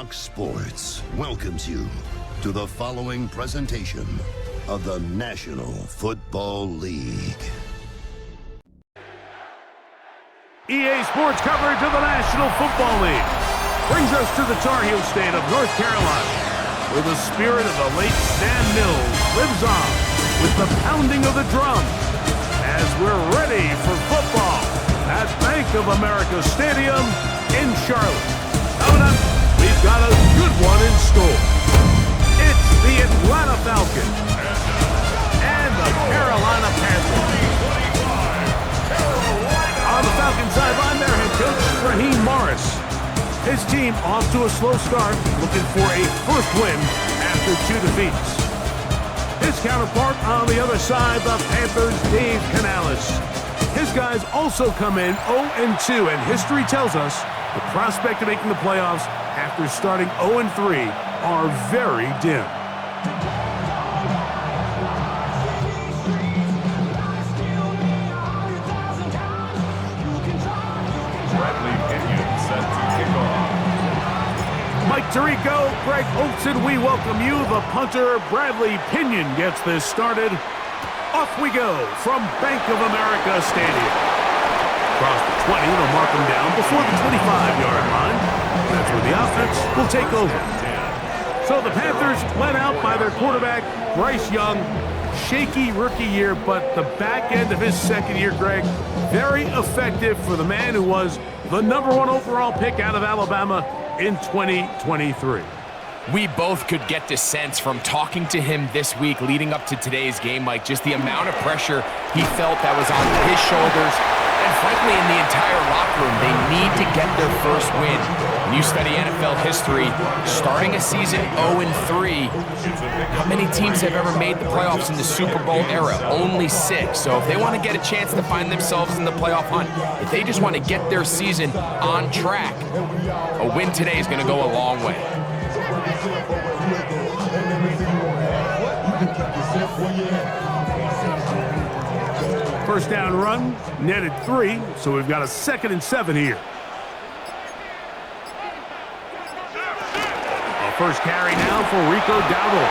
Fox Sports welcomes you to the following presentation of the National Football League. EA Sports coverage of the National Football League brings us to the Tar Heel state of North Carolina, where the spirit of the late Sam Mills lives on with the pounding of the drum as we're ready for football at Bank of America Stadium in Charlotte. Coming up, we've got a good one in store. It's the Atlanta Falcons and the Carolina Panthers. On the Falcons sideline, their head coach, Raheem Morris. His team off to a slow start, looking for a first win after 2 defeats. His counterpart on the other side, the Panthers' Dave Canales. His guys also come in 0-2, and history tells us the prospect of making the playoffs after starting 0-3 are very dim. Mike Tirico, Greg Olson, we welcome you. The punter, Bradley Pinion, gets this started. Off we go from Bank of America Stadium. Across the 20, they'll mark them down before the 25-yard line. That's where the offense will take over. So the Panthers led out by their quarterback, Bryce Young. Shaky rookie year, but the back end of his second year, Greg, very effective for the man who was the #1 overall pick out of Alabama in 2023. We both could get the sense from talking to him this week leading up to today's game, Mike, just the amount of pressure he felt that was on his shoulders. And frankly, in the entire locker room, they need to get their first win. When you study NFL history, starting a season 0-3, how many teams have ever made the playoffs in the Super Bowl era? Only 6. So if they want to get a chance to find themselves in the playoff hunt, if they just want to get their season on track, a win today is going to go a long way. First down run, netted 3, so we've got a 2nd and 7 here. A first carry now for Rico Dowdle.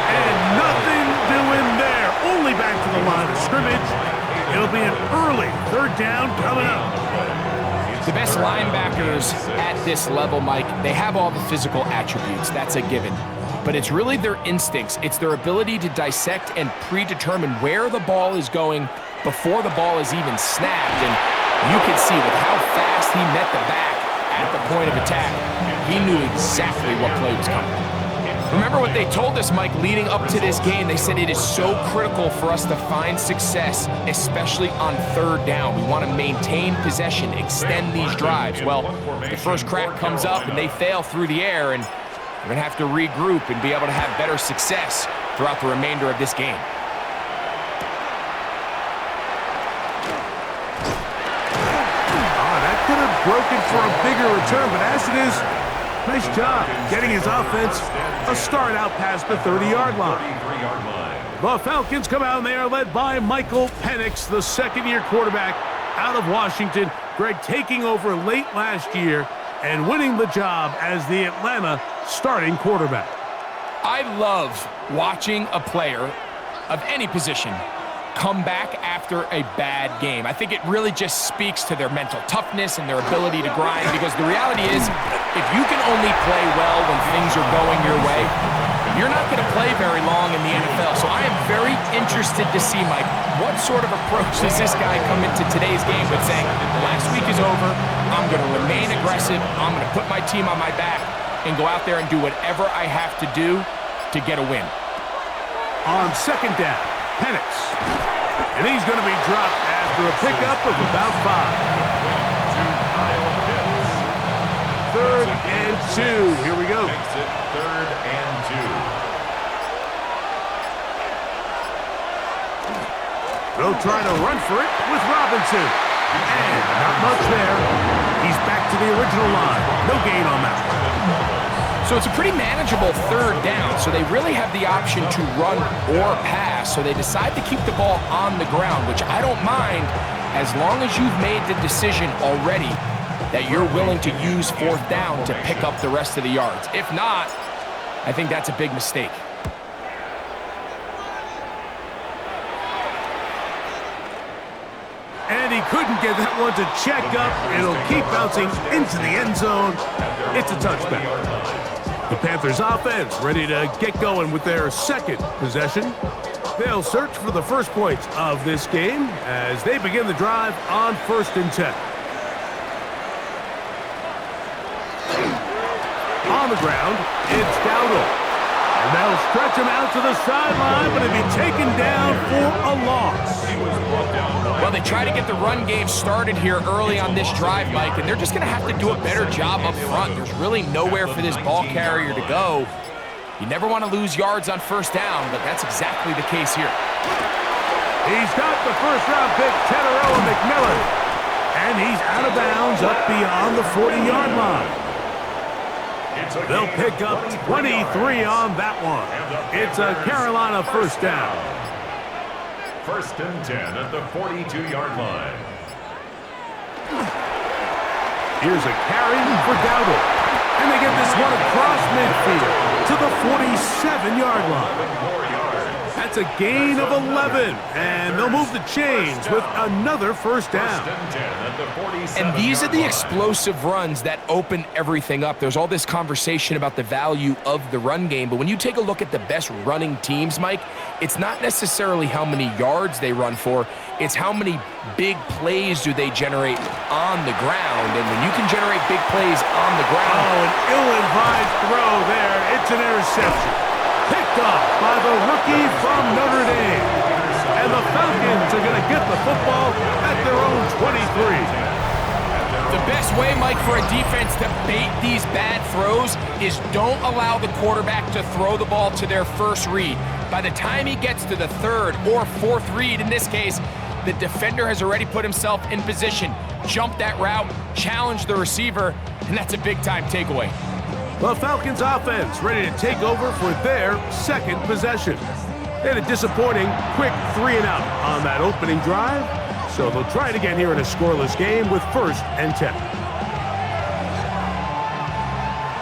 And nothing doing there. Only back to the line of scrimmage. It'll be an early 3rd down coming up. The best linebackers at this level, Mike, they have all the physical attributes. That's a given. But it's really their instincts. It's their ability to dissect and predetermine where the ball is going before the ball is even snapped. And you can see with how fast he met the back at the point of attack, he knew exactly what play was coming. Remember what they told us, Mike, leading up to this game. They said it is so critical for us to find success, especially on 3rd down. We want to maintain possession, extend these drives. Well, the first crack comes up and they fail through the air, and we're going to have to regroup and be able to have better success throughout the remainder of this game. That could have broken for a bigger return, but as it is, nice job getting his offense a start out past the 30-yard line. The Falcons come out and they are led by Michael Penix, the second-year quarterback out of Washington. Greg taking over late last year and winning the job as the Atlanta starting quarterback. I love watching a player of any position come back after a bad game. I think it really just speaks to their mental toughness and their ability to grind, because the reality is, if you can only play well when things are going your way, you're not going to play very long in the NFL. So I am very interested to see, Mike, what sort of approach does this guy come into today's game with, saying, last week is over, I'm going to remain aggressive, I'm going to put my team on my back and go out there and do whatever I have to do to get a win. On 2nd down, Penix. And he's going to be dropped after a pickup of about 5. 3rd and 2. Here we go. 3rd and 2. They'll try to run for it with Robinson. And not much there. He's back to the original line. No gain on that one. So it's a pretty manageable 3rd down, so they really have the option to run or pass, so they decide to keep the ball on the ground, which I don't mind as long as you've made the decision already that you're willing to use fourth down to pick up the rest of the yards. If not, I think that's a big mistake. And he couldn't get that one to check up. It'll keep bouncing into the end zone. It's a touchback. The Panthers offense ready to get going with their second possession. They'll search for the first points of this game as they begin the drive on 1st and 10. On the ground, it's Dowdle. And they'll stretch him out to the sideline, but he'll be taken down for a loss. Well, they try to get the run game started here early on this drive, Mike, and they're just going to have to do a better job up front. There's really nowhere for this ball carrier to go. You never want to lose yards on 1st down, but that's exactly the case here. He's got the first-round pick, Teteroa McMillan, and he's out of bounds up beyond the 40-yard line. They'll pick up 23 on that one. It's a Carolina 1st down. 1st and 10 at the 42-yard line. Here's a carry for Dowdle. And they get this one across midfield to the 47-yard line. That's a gain of 11. And they'll move the chains with another 1st down. And these are the explosive runs that open everything up. There's all this conversation about the value of the run game, but when you take a look at the best running teams, Mike, it's not necessarily how many yards they run for, it's how many big plays do they generate on the ground. And when you can generate big plays on the ground... Oh, an ill-advised throw there. It's an interception. Picked off by the rookie from Notre Dame. And the Falcons are going to get the football at their own 23. The best way, Mike, for a defense to bait these bad throws is don't allow the quarterback to throw the ball to their first read. By the time he gets to the 3rd or 4th read, in this case, the defender has already put himself in position, jump that route, challenge the receiver, and that's a big-time takeaway. The Falcons offense ready to take over for their second possession. They had a disappointing quick 3-and-out on that opening drive, so they'll try it again here in a scoreless game with 1st and 10.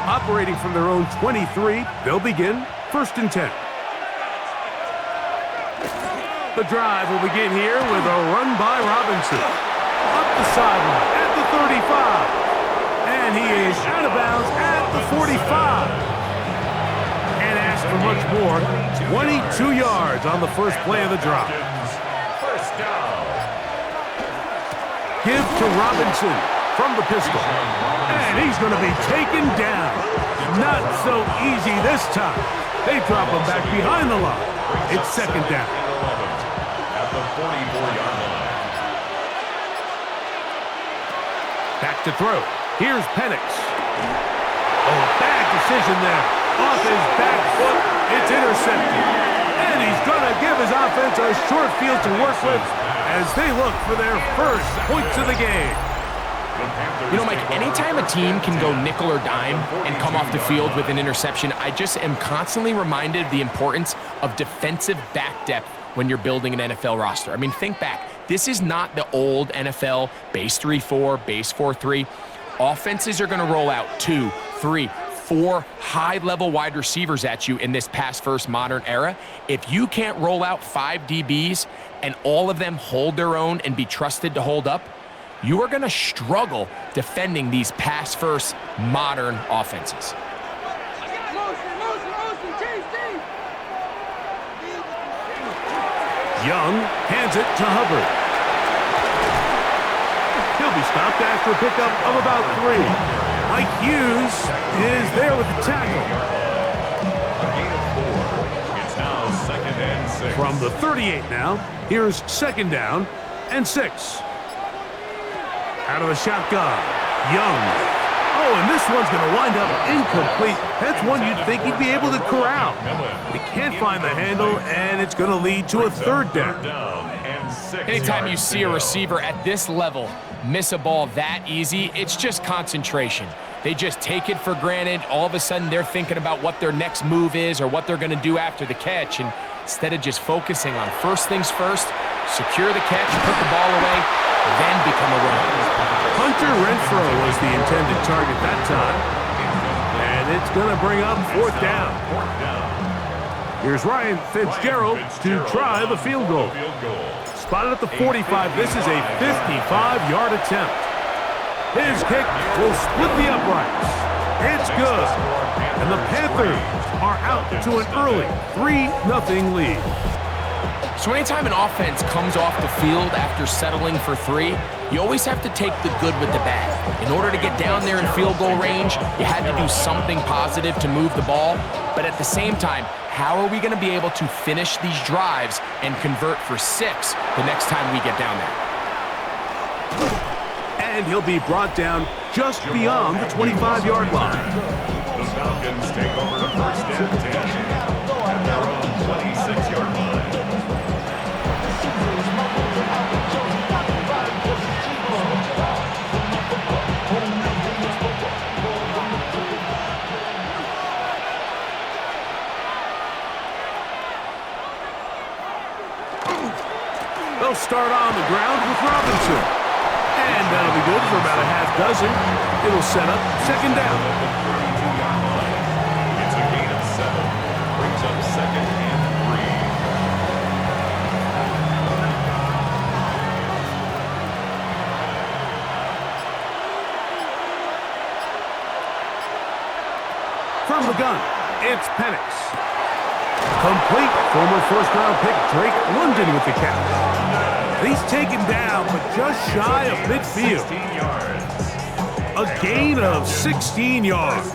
Operating from their own 23, they'll begin 1st and 10. The drive will begin here with a run by Robinson. Up the sideline at the 35. And he is out of bounds at the 45. And asked for much more. 22 yards on the first play of the drive. First down. Give to Robinson from the pistol. And he's going to be taken down. Not so easy this time. They drop him back behind the line. It's 2nd down. At the 44-yard line. Back to throw. Here's Penix. Oh, bad decision there. Off his back foot. It's intercepted. And he's going to give his offense a short field to work with as they look for their first points of the game. You know, Mike, anytime a team can go nickel or dime and come off the field with an interception, I just am constantly reminded of the importance of defensive back depth when you're building an NFL roster. I mean, think back. This is not the old NFL base 3-4, base 4-3. Offenses are going to roll out 2, 3, 4 high-level wide receivers at you in this pass-first modern era. If you can't roll out 5 DBs and all of them hold their own and be trusted to hold up, you are going to struggle defending these pass-first modern offenses. Young hands it to Hubbard. He'll be stopped after a pickup of about 3. Mike Hughes is there with the tackle. It's now 2nd and 6. From the 38 now, here's 2nd down and 6. Out of the shotgun, Young. Oh, and this one's going to wind up incomplete. That's one you'd think he'd be able to corral. He can't find the handle, and it's going to lead to a 3rd down. Anytime you see a receiver at this level miss a ball that easy, it's just concentration. They just take it for granted. All of a sudden, they're thinking about what their next move is or what they're going to do after the catch. And instead of just focusing on first things first, secure the catch, put the ball away, then become a runner. Hunter Renfro was the intended target that time. And it's going to bring up 4th down. Here's Ryan Fitzgerald to try the field goal. Spotted at the 45. This is a 55-yard attempt. His kick will split the uprights. It's good. And the Panthers are out to an early 3-0 lead. So anytime an offense comes off the field after settling for 3, you always have to take the good with the bad. In order to get down there in field goal range, you had to do something positive to move the ball. But at the same time, how are we going to be able to finish these drives and convert for 6 the next time we get down there? And he'll be brought down just beyond the 25-yard line. The Falcons take over the 1st and 10 at their own 26-yard line. They'll start on the ground with Robinson. And that'll be good for about a half dozen. It'll set up 2nd down. It's a gain of 7. Brings up 2nd and 3. From the gun, it's Penix. Complete. Former 1st-round pick Drake London with the catch. He's taken down, but just shy of midfield. 16 yards. A gain of 16 yards.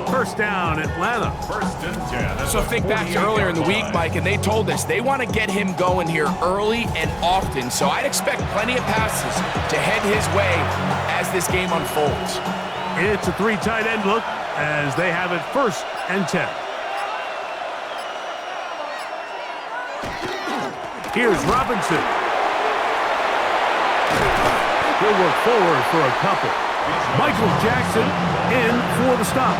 1st down, Atlanta. 1st and 10. So think back to earlier in the week, Mike, and they told us they want to get him going here early and often. So I'd expect plenty of passes to head his way as this game unfolds. It's a 3 tight end look as they have it 1st and 10. Here's Robinson. He'll work forward for a couple. Michael Jackson in for the stop.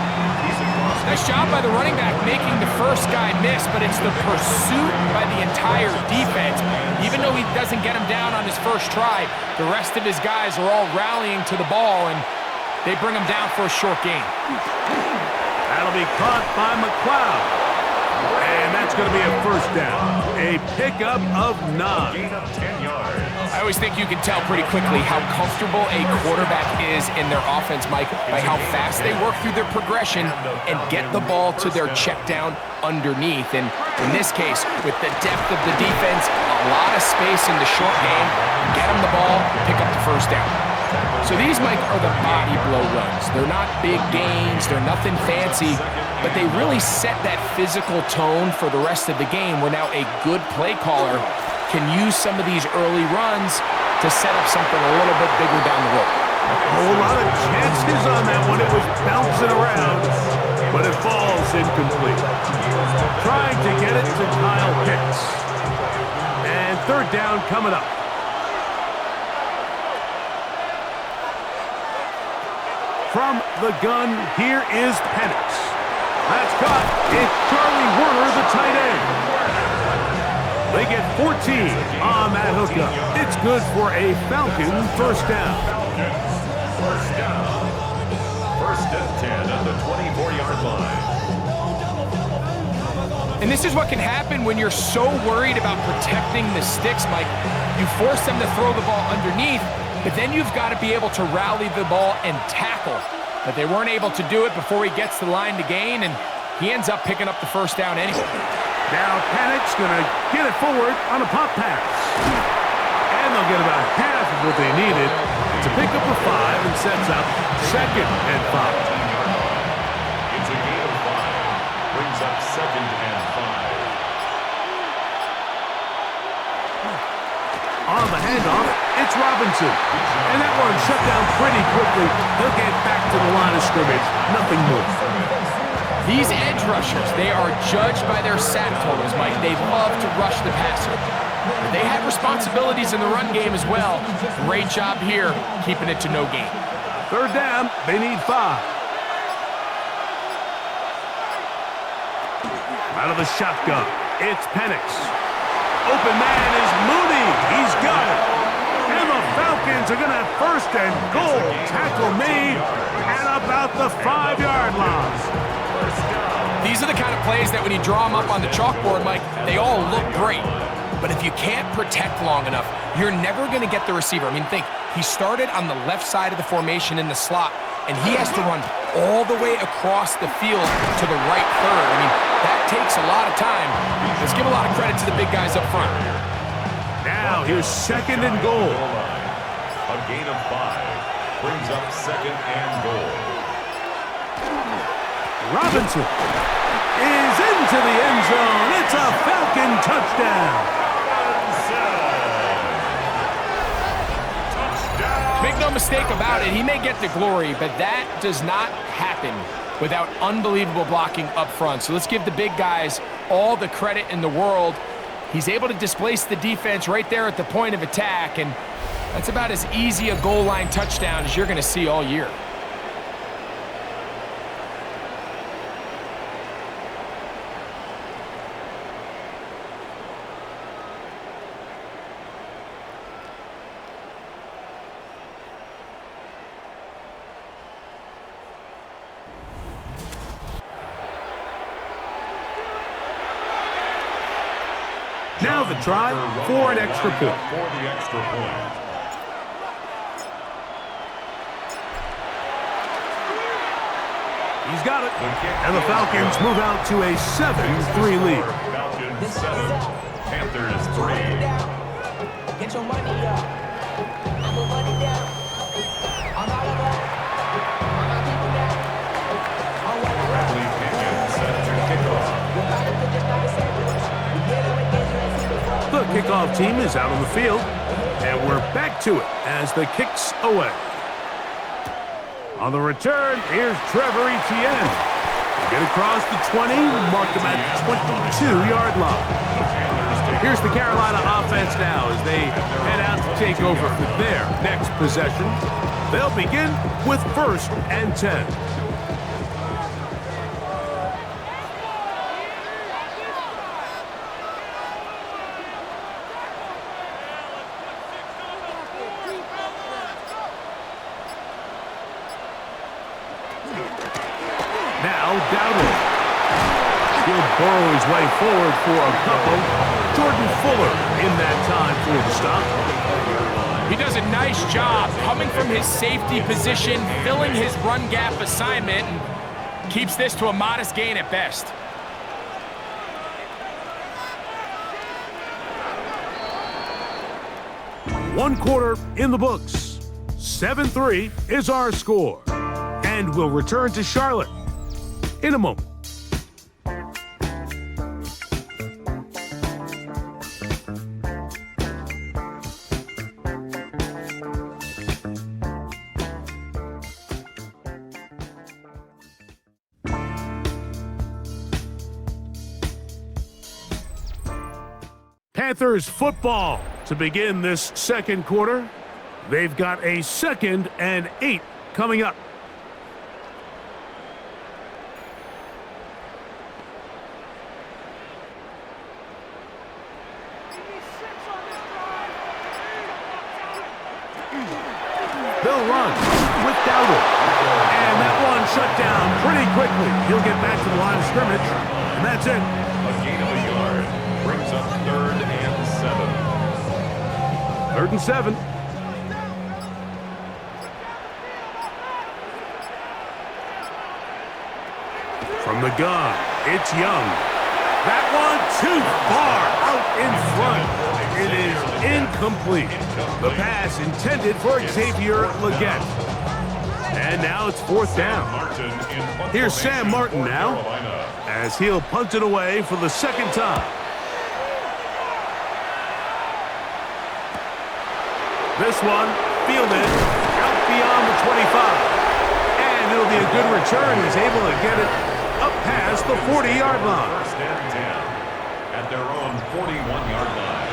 Nice job by the running back making the first guy miss, but it's the pursuit by the entire defense. Even though he doesn't get him down on his first try, the rest of his guys are all rallying to the ball, and they bring him down for a short gain. That'll be caught by McLeod. And that's going to be a 1st down. A pickup of 9. Gain of 10 yards. I always think you can tell pretty quickly how comfortable a quarterback is in their offense, Mike, by how fast they work through their progression and get the ball to their check down underneath. And in this case, with the depth of the defense, a lot of space in the short game, get them the ball, pick up the 1st down. So these, Mike, are the body blow runs. They're not big gains, they're nothing fancy, but they really set that physical tone for the rest of the game where now a good play caller can use some of these early runs to set up something a little bit bigger down the road. A whole lot of chances on that one. It was bouncing around, but it falls incomplete. Trying to get it to Kyle Pitts. And 3rd down coming up. From the gun, here is Penix. That's caught. It's Charlie Werner, the tight end. They get 14 on that hookup. It's good for a Falcon 1st down. 1st down. 1st and 10 at the 24-yard line. And this is what can happen when you're so worried about protecting the sticks, Mike. You force them to throw the ball underneath, but then you've got to be able to rally the ball and tackle. But they weren't able to do it before he gets to the line to gain, and he ends up picking up the 1st down anyway. Now Penix going to get it forward on a pop pass. And they'll get about half of what they needed to pick up a 5 and sets up 2nd and 5. It's a gain of 5. Brings up 2nd and 5. On the handoff, it's Robinson. And that one shut down pretty quickly. He'll get back to the line of scrimmage. Nothing more. These edge rushers, they are judged by their sack totals, Mike. They love to rush the passer. But they have responsibilities in the run game as well. Great job here, keeping it to no gain. 3rd down, they need 5. Out of the shotgun, it's Penix. Open man is Mooney. He's got it. And the Falcons Falcons are going to have first and goal. Tackle made at about the 5-yard line. These are the kind of plays that when you draw them up on the chalkboard, Mike, they all look great. But if you can't protect long enough, you're never going to get the receiver. I mean, think, he started on the left side of the formation in the slot, and he has to run all the way across the field to the right third. I mean, that takes a lot of time. Let's give a lot of credit to the big guys up front. Now, here's second and goal. A gain of 5 brings up second and goal. Robinson is into the end zone. It's a Falcon touchdown. Make no mistake about it, he may get the glory, but that does not happen without unbelievable blocking up front. So let's give the big guys all the credit in the world. He's able to displace the defense right there at the point of attack, and that's about as easy a goal line touchdown as you're going to see all year. Now the try for an extra point. He's got it. And the Falcons move out to a 7-3 lead. Falcons 7, Panthers 3. Get your money up. I put money down. On all of us. On my people now. On what I love. Bradley Pinion set to kickoff. The kickoff team is out on the field, and we're back to it as the kick's away. On the return, here's Trevor Etienne. Get across the 20, mark him at the 22-yard line. Here's the Carolina offense now as they head out to take over for their next possession. They'll begin with first and 10. He'll burrow his way forward for a couple. Jordan Fuller in that time for the stop. He does a nice job coming from his safety position, filling his run gap assignment, and keeps this to a modest gain at best. One quarter in the books. 7-3 is our score. And we'll return to Charlotte in a moment. Panthers football to begin this second quarter. They've got a 2nd and 8 coming up. They'll run with Dowdle. And that one shut down pretty quickly. He'll get back to the line of scrimmage, and that's it. A gain of a yard brings up 3rd and 7. 3rd and 7. From the gun, it's Young. That one too far out in front. It is incomplete. The pass intended for Xavier Legette. And now it's 4th down. Here's Sam Martin now as he'll punt it away for the 2nd time. This one fielded out beyond the 25. And it'll be a good return. He's able to get it up past the 40-yard line. 1st and 10 at their own 41-yard line.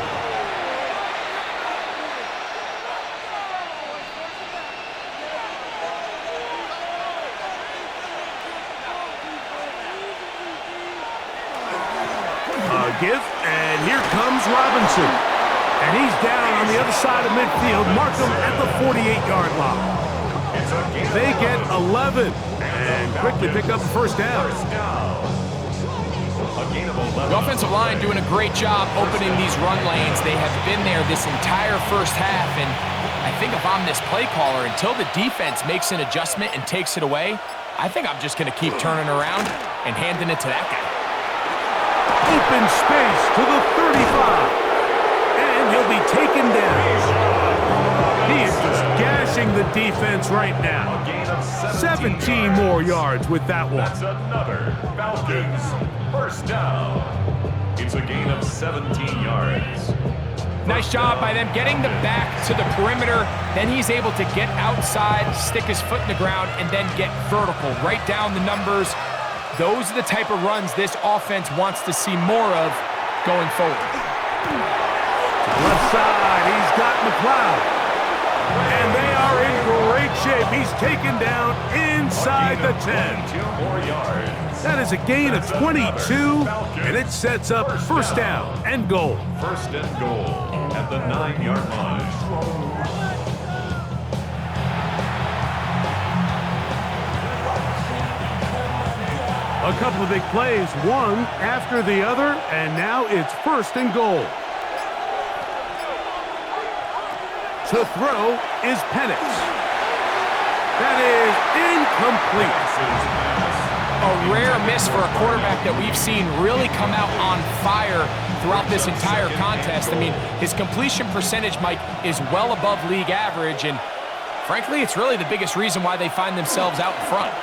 A give, and here comes Robinson. And he's down on the other side of midfield. Mark him at the 48-yard line. They get 11 and quickly pick up the first down. The offensive line doing a great job opening these run lanes. They have been there this entire first half, and I think if I'm this play caller, until the defense makes an adjustment and takes it away, I think I'm just going to keep turning around and handing it to that guy. Open space to the 35, and he'll be taken down. He is just gashing the defense right now. 17 more yards with that one. That's another Falcons first down. It's a gain of 17 yards. Nice job by them getting the back to the perimeter. Then he's able to get outside, stick his foot in the ground, and then get vertical. Right down the numbers. Those are the type of runs this offense wants to see more of going forward. Left side, he's got McLeod. And they are in great shape. He's taken down inside the 10. 2 more yards. That is a gain of 22, and it sets up first down and goal. First and goal at the 9-yard line. A couple of big plays, one after the other, and now it's first and goal. To throw is Penix. That is incomplete. A rare miss for a quarterback that we've seen really come out on fire throughout this entire contest. I mean, his completion percentage, Mike, is well above league average, and frankly, it's really the biggest reason why they find themselves out in front.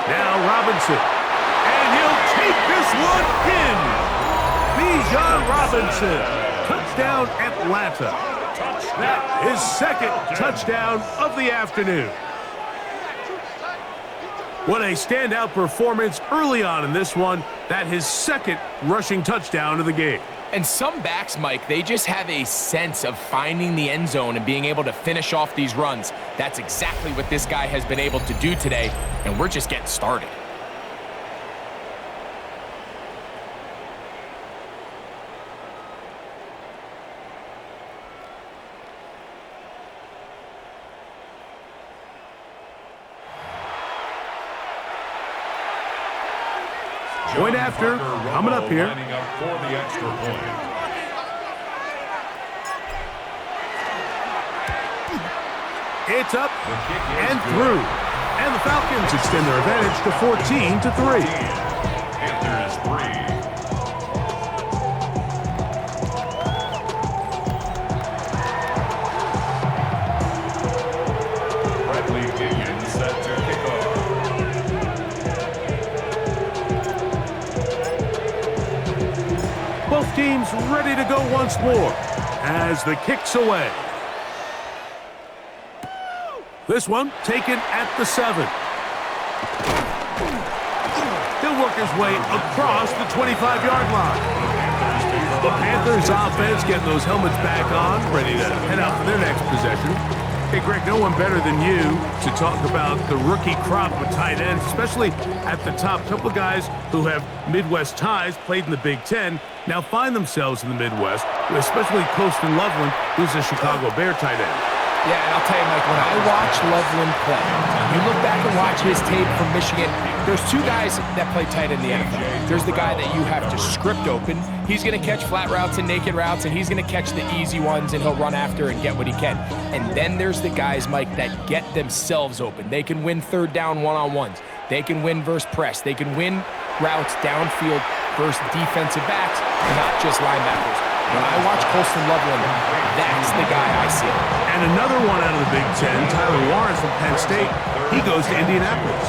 Now Robinson, and he'll take this one in. Bijan Robinson, touchdown Atlanta. That is second touchdown of the afternoon. What a standout performance early on in this one. That his second rushing touchdown of the game. And some backs, Mike, they just have a sense of finding the end zone and being able to finish off these runs. That's exactly what this guy has been able to do today, and we're just getting started. Point after, coming up here. Lining up for the extra point. It's up and through. And the Falcons extend their advantage to 14-3. Panthers 3. Bradley Higgins set to kick off. Both teams ready to go once more as the kick's away. This one taken at the 7. He'll work his way across the 25-yard line. The Panthers offense getting those helmets back on, ready to head out for their next possession. Hey, Greg, no one better than you to talk about the rookie crop of tight ends, especially at the top. A couple of guys who have Midwest ties, played in the Big Ten, now find themselves in the Midwest, especially Colston Loveland, who's a Chicago Bear tight end. Yeah, and I'll tell you, Mike, when I watch Loveland play, you look back and watch his tape from Michigan, there's two guys that play tight in the NFL. There's the guy that you have to script open. He's going to catch flat routes and naked routes, and he's going to catch the easy ones, and he'll run after and get what he can. And then there's the guys, Mike, that get themselves open. They can win third down one-on-ones. They can win versus press. They can win routes downfield versus defensive backs, not just linebackers. When I watch Colston Loveland, that's the guy I see. And another one out of the Big Ten, Tyler Warren from Penn State. He goes to Indianapolis.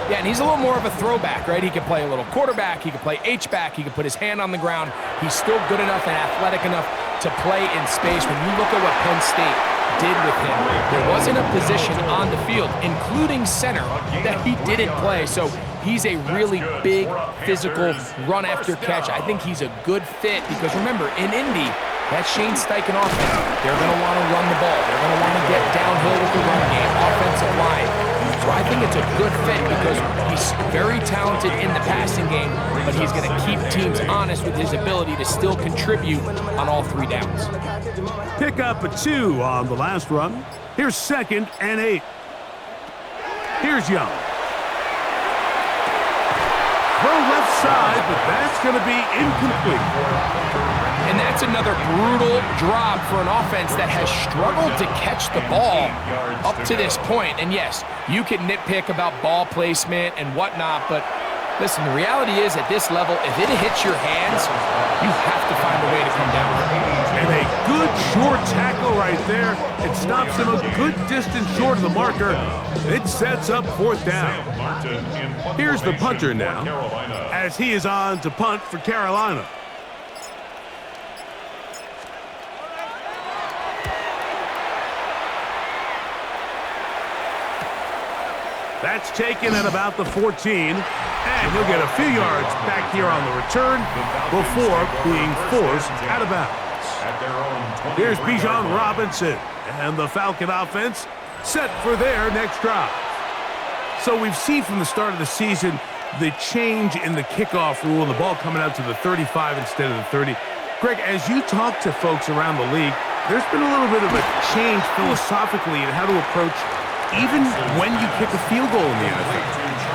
Yeah, and he's a little more of a throwback, right? He can play a little quarterback. He can play H-back. He can put his hand on the ground. He's still good enough and athletic enough to play in space. When you look at what Penn State did with him, there wasn't a position on the field, including center, that he didn't play. So he's a really big, physical, run-after-catch. I think he's a good fit because, remember, in Indy, that Shane Steichen offense, they're going to want to run the ball. They're going to want to get downhill with the run game, offensive line. So I think it's a good fit because he's very talented in the passing game, but he's going to keep teams honest with his ability to still contribute on all 3 downs. Pick up a 2 on the last run. Here's 2nd and 8. Here's Young. Throw left side, but that's going to be incomplete. And that's another brutal drop for an offense that has struggled to catch the ball up to this point. And yes, you can nitpick about ball placement and whatnot, but listen, the reality is at this level, if it hits your hands, you have to find a way to come down with it. And a good short tackle right there. It stops him a good distance short of the marker. It sets up 4th down. Here's the punter now, as he is on to punt for Carolina. That's taken at about the 14, and he'll get a few yards back here on the return before being forced out of bounds. Here's Bijan Robinson, and the Falcon offense set for their next drive. So we've seen from the start of the season the change in the kickoff rule and the ball coming out to the 35 instead of the 30. Greg, as you talk to folks around the league, there's been a little bit of a change philosophically in how to approach even when you kick a field goal in the NFL.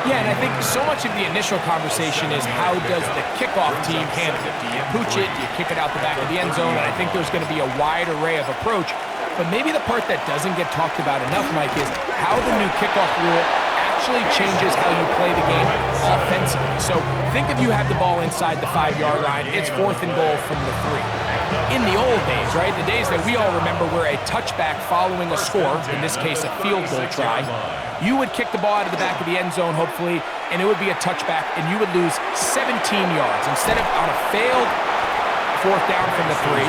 Yeah, and I think so much of the initial conversation is how does the kickoff team handle it? Do you pooch it? Do you kick it out the back of the end zone? And I think there's going to be a wide array of approach. But maybe the part that doesn't get talked about enough, Mike, is how the new kickoff rule actually changes how you play the game offensively. So think if you have the ball inside the 5-yard line, it's 4th and goal from the 3. In the old days, right, the days that we all remember where a touchback following a score, in this case a field goal try, you would kick the ball out of the back of the end zone, hopefully, and it would be a touchback, and you would lose 17 yards. Instead of on a failed 4th down from the 3,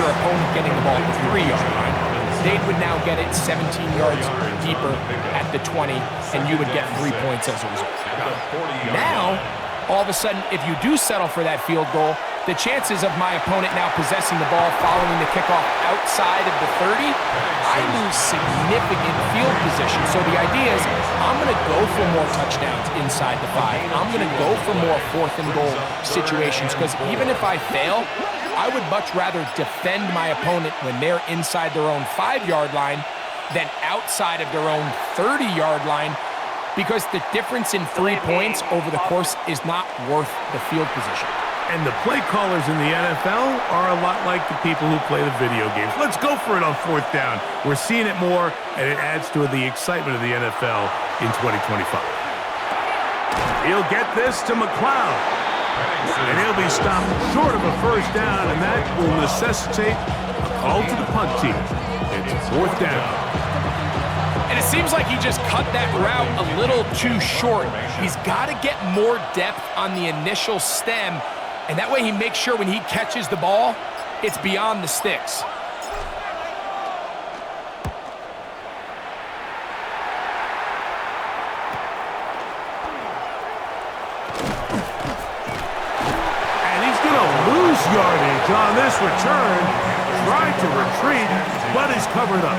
your opponent getting the ball at the 3-yard line, they would now get it 17 yards deeper at the 20, and you would get 3 points as a result. Now, all of a sudden, if you do settle for that field goal, the chances of my opponent now possessing the ball following the kickoff outside of the 30, I lose significant field position. So the idea is I'm going to go for more touchdowns inside the 5. I'm going to go for more 4th and goal situations because even if I fail, I would much rather defend my opponent when they're inside their own 5-yard line than outside of their own 30-yard line because the difference in 3 points over the course is not worth the field position. And the play callers in the NFL are a lot like the people who play the video games. Let's go for it on 4th down. We're seeing it more, and it adds to the excitement of the NFL in 2025. He'll get this to McLeod. And he'll be stopped short of a 1st down, and that will necessitate a call to the punt team. It's 4th down. And it seems like he just cut that route a little too short. He's got to get more depth on the initial stem, and that way he makes sure when he catches the ball, it's beyond the sticks. Yardage on this return, tried to retreat, but is covered up.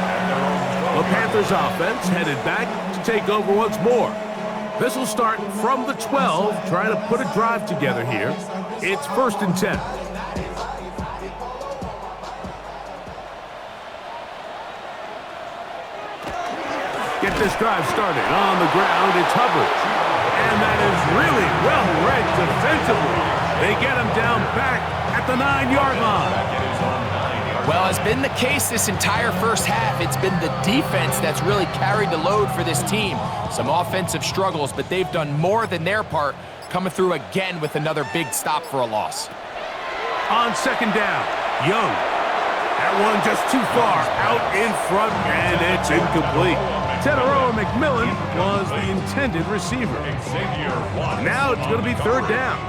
The Panthers offense headed back to take over once more. This will start from the 12, trying to put a drive together here. It's 1st and 10. Get this drive started on the ground. It's Hubbard. And that is really well read defensively. They get him down back at the 9-yard line. Well, it's been the case this entire first half. It's been the defense that's really carried the load for this team. Some offensive struggles, but they've done more than their part, coming through again with another big stop for a loss. On 2nd down, Young. That one just too far out in front, and it's incomplete. Teteroa McMillan was the intended receiver. Now it's going to be 3rd down.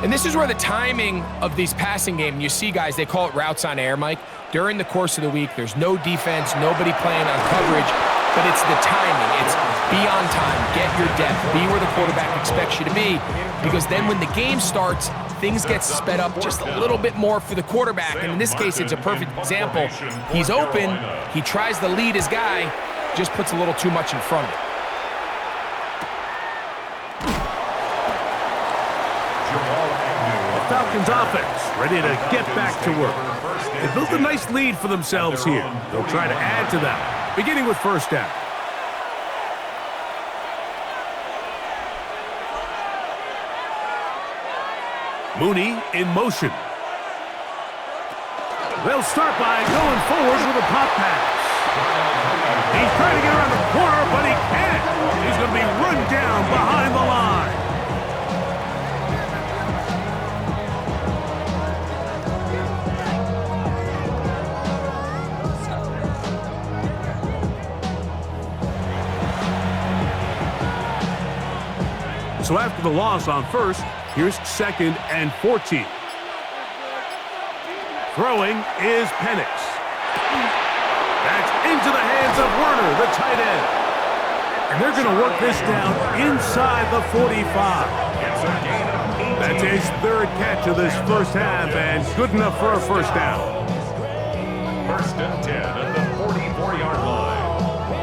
And this is where the timing of these passing game, you see guys, they call it routes on air, Mike. During the course of the week, there's no defense, nobody playing on coverage, but it's the timing. It's be on time, get your depth, be where the quarterback expects you to be, because then when the game starts, things get sped up just a little bit more for the quarterback. And in this case, it's a perfect example. He's open, he tries to lead his guy, just puts a little too much in front of it. Falcons offense ready to get back to work. They built a nice lead for themselves here. They'll try to add to that, beginning with first down. Mooney in motion. They'll start by going forward with a pop pass. He's trying to get around the corner, but he can't. He's going to be run down behind the line. So after the loss on first, here's 2nd and 14. Throwing is Penix. That's into the hands of Werner, the tight end. And they're going to work this down inside the 45. That's his 3rd catch of this first half, and good enough for a first down. 1st and 10 at the 44-yard line.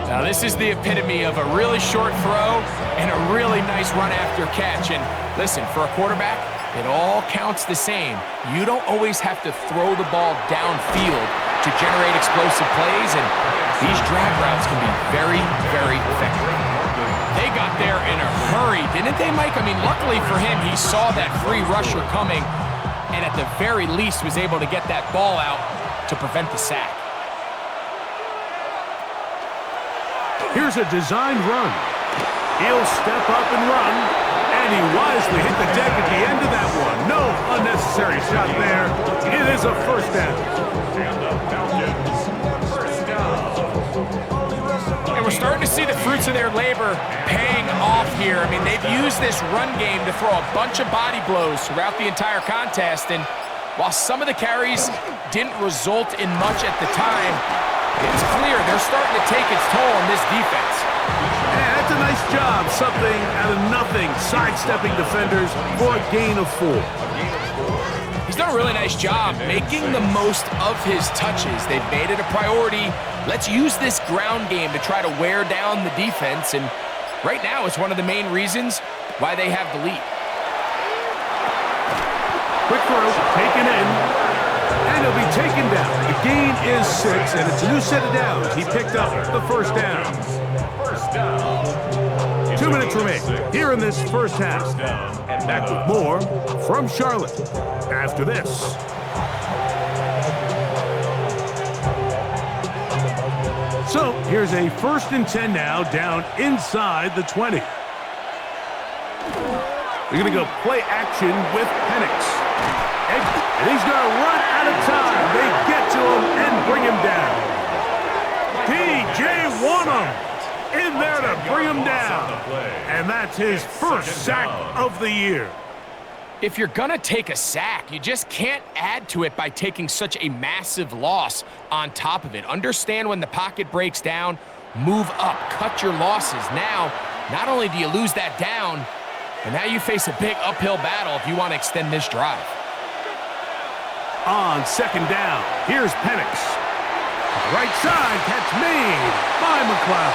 Now this is the epitome of a really short throw and a really nice run after catch. And listen, for a quarterback, it all counts the same. You don't always have to throw the ball downfield to generate explosive plays, and these drag routes can be very, very effective. They got there in a hurry, didn't they, Mike? I mean, luckily for him, he saw that free rusher coming, and at the very least was able to get that ball out to prevent the sack. Here's a designed run. He'll step up and run, and he wisely hit the deck at the end of that one. No unnecessary shot there. It is a first down. And the Falcons, first down. And we're starting to see the fruits of their labor paying off here. I mean, they've used this run game to throw a bunch of body blows throughout the entire contest, and while some of the carries didn't result in much at the time, it's clear they're starting to take its toll on this defense. Yeah, that's a nice job. Something out of nothing, sidestepping defenders for a gain of 4. He's done a really nice job making the most of his touches. They've made it a priority. Let's use this ground game to try to wear down the defense, and right now it's one of the main reasons why they have the lead. Quick throw, taken in. And he'll be taken down. The gain is 6, and it's a new set of downs. He picked up the first down. First down. 2 minutes remain here in this first half. Back with more from Charlotte after this. So here's a 1st and 10 now, down inside the 20. They're going to go play action with Penix. And he's going to run out of time. They get to him and bring him down. T.J. Wanham in there to bring him down. And that's his first sack of the year. If you're going to take a sack, you just can't add to it by taking such a massive loss on top of it. Understand when the pocket breaks down, move up, cut your losses. Now, not only do you lose that down, but now you face a big uphill battle if you want to extend this drive. On 2nd down, here's Penix. Right side, catch made by McLeod.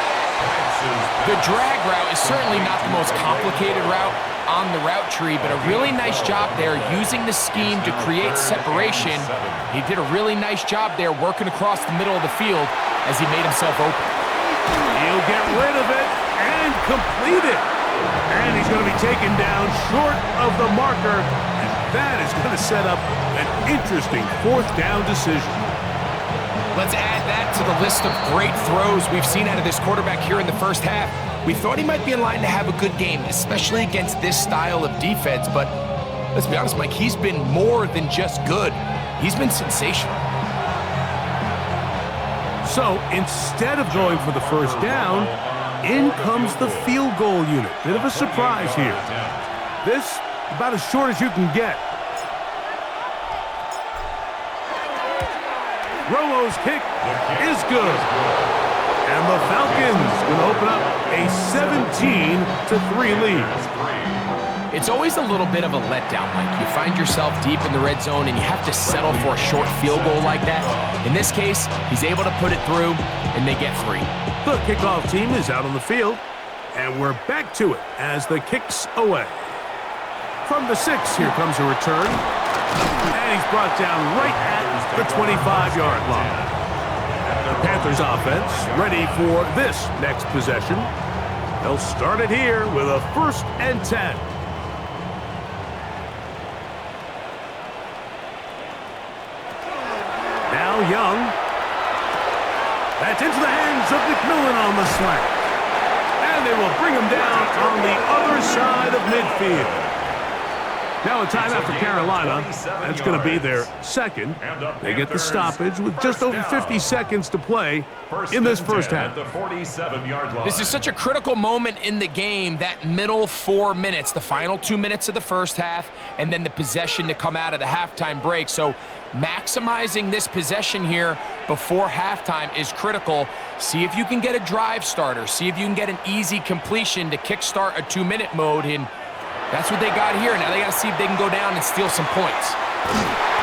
The drag route is certainly not the most complicated route on the route tree, but a really nice job there using the scheme to create separation. He did a really nice job there working across the middle of the field as he made himself open. He'll get rid of it and complete it. And he's going to be taken down short of the marker. And that is going to set up an interesting 4th down decision. Let's add that to the list of great throws we've seen out of this quarterback here in the first half. We thought he might be in line to have a good game, especially against this style of defense. But let's be honest, Mike, he's been more than just good. He's been sensational. So instead of going for the first down, in comes the field goal unit. Bit of a surprise here. This about as short as you can get. Rolo's kick is good. And the Falcons going to open up a 17-3 lead. It's always a little bit of a letdown, Mike. You find yourself deep in the red zone and you have to settle for a short field goal like that. In this case, he's able to put it through and they get 3. The kickoff team is out on the field, and we're back to it as the kick's away. From the 6, here comes a return. And he's brought down right at the 25-yard line. The Panthers offense ready for this next possession. They'll start it here with a 1st and 10. Now Young. That's into the hands of McMillan on the slant. And they will bring him down on the other side of midfield. Now a timeout for Carolina. That's going to be their second. They get the stoppage with just over 50 seconds to play in this first half. This is such a critical moment in the game, that middle 4 minutes, the final 2 minutes of the first half, and then the possession to come out of the halftime break. So maximizing this possession here before halftime is critical. See if you can get a drive starter. See if you can get an easy completion to kickstart a 2-minute mode. And that's what they got here. Now they got to see if they can go down and steal some points.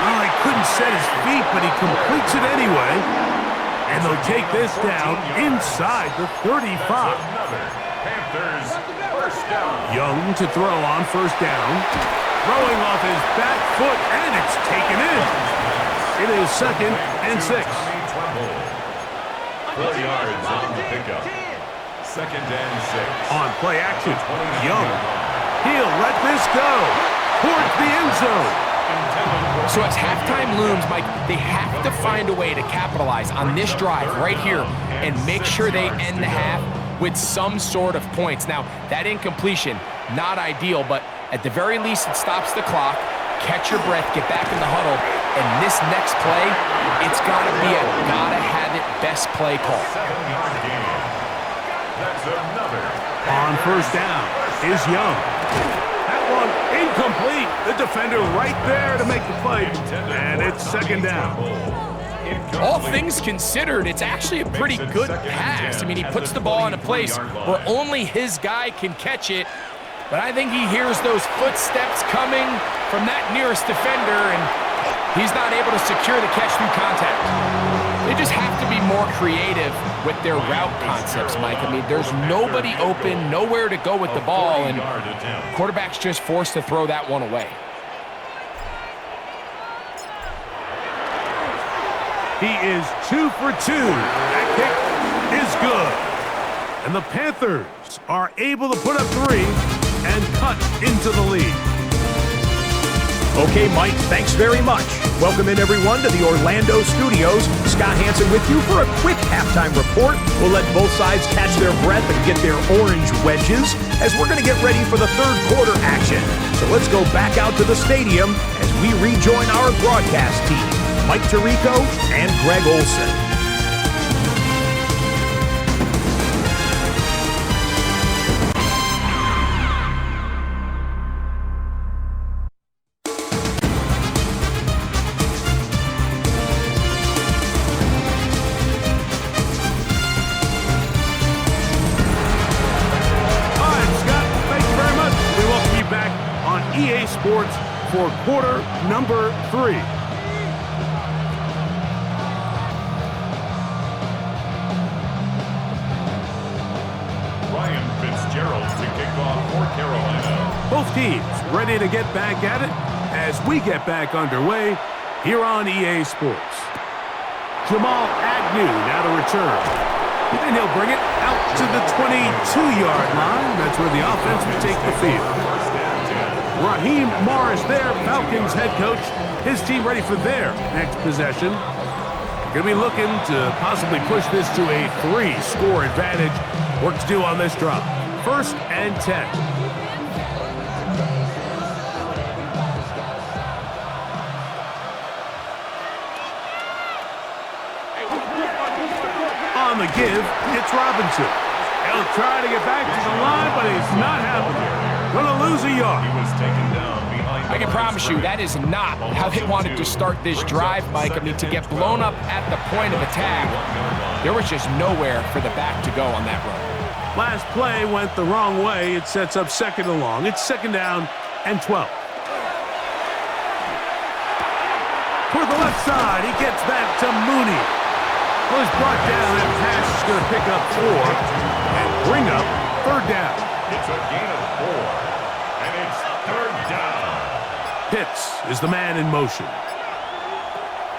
Well, he couldn't set his feet, but he completes it anyway. And they'll take this down inside the 35. Panthers, first down. Young to throw on 1st down. Throwing off his back foot, and it's taken in. It is 2nd and 6. 4 yards on the pickup. 2nd and 6. On play action, Young. He'll let this go towards the end zone. So as halftime looms, Mike, they have to find a way to capitalize on this drive right here and make sure they end the half with some sort of points. Now, that incompletion, not ideal, but at the very least, it stops the clock. Catch your breath, get back in the huddle, and this next play, it's got to be a gotta-have-it best play call. 7-yard gain. That's another. On 1st down is Young. That one incomplete. The defender right there to make the play, and it's 2nd down. All things considered, it's actually a pretty good pass. I mean, he puts the ball in a place where only his guy can catch it. But I think he hears those footsteps coming from that nearest defender, and he's not able to secure the catch through contact. They just have to be more creative with their route concepts, Mike. I mean, there's nobody open, nowhere to go with the ball, and quarterback's just forced to throw that one away. He is 2 for 2. That kick is good. And the Panthers are able to put up 3 and cut into the lead. Okay, Mike, thanks very much. Welcome in, everyone, to the Orlando studios. Scott Hansen with you for a quick halftime report. We'll let both sides catch their breath and get their orange wedges as we're going to get ready for the 3rd quarter action. So let's go back out to the stadium as we rejoin our broadcast team, Mike Tirico and Greg Olson. EA Sports for quarter number 3. Ryan Fitzgerald to kick off for Carolina. Both teams ready to get back at it as we get back underway here on EA Sports. Jamal Agnew now to return. And he'll bring it out to the 22-yard line. That's where the offense will take the field. Raheem Morris there, Falcons head coach. His team ready for their next possession. Going to be looking to possibly push this to a 3-score advantage. Work to do on this drop. 1st and 10. On the give, it's Robinson. He'll try to get back to the line, but it's not happening. Going to lose a yard. He was taken down behind. I can promise you that is not how they wanted to start this drive, Mike. I mean, to get blown up at the point of attack, there was just nowhere for the back to go on that run. Last play went the wrong way. It sets up 2nd and long. It's 2nd down and 12. Toward the left side, he gets that to Mooney. Well, he's brought down. That pass is going to pick up 4 and bring up 3rd down. It's a gain of 4, and it's 3rd down. Pitts is the man in motion.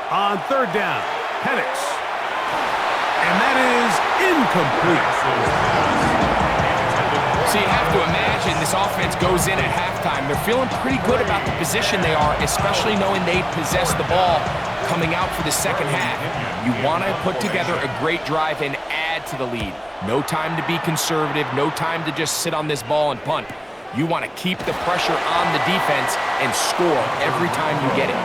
On third down, Penix. And that is incomplete. So you have to imagine this offense goes in at halftime. They're feeling pretty good about the position they are, especially knowing they possess the ball coming out for the second half. You want to put together a great drive and add to the lead. No time to be conservative, no time to just sit on this ball and punt. You want to keep the pressure on the defense and score every time you get it.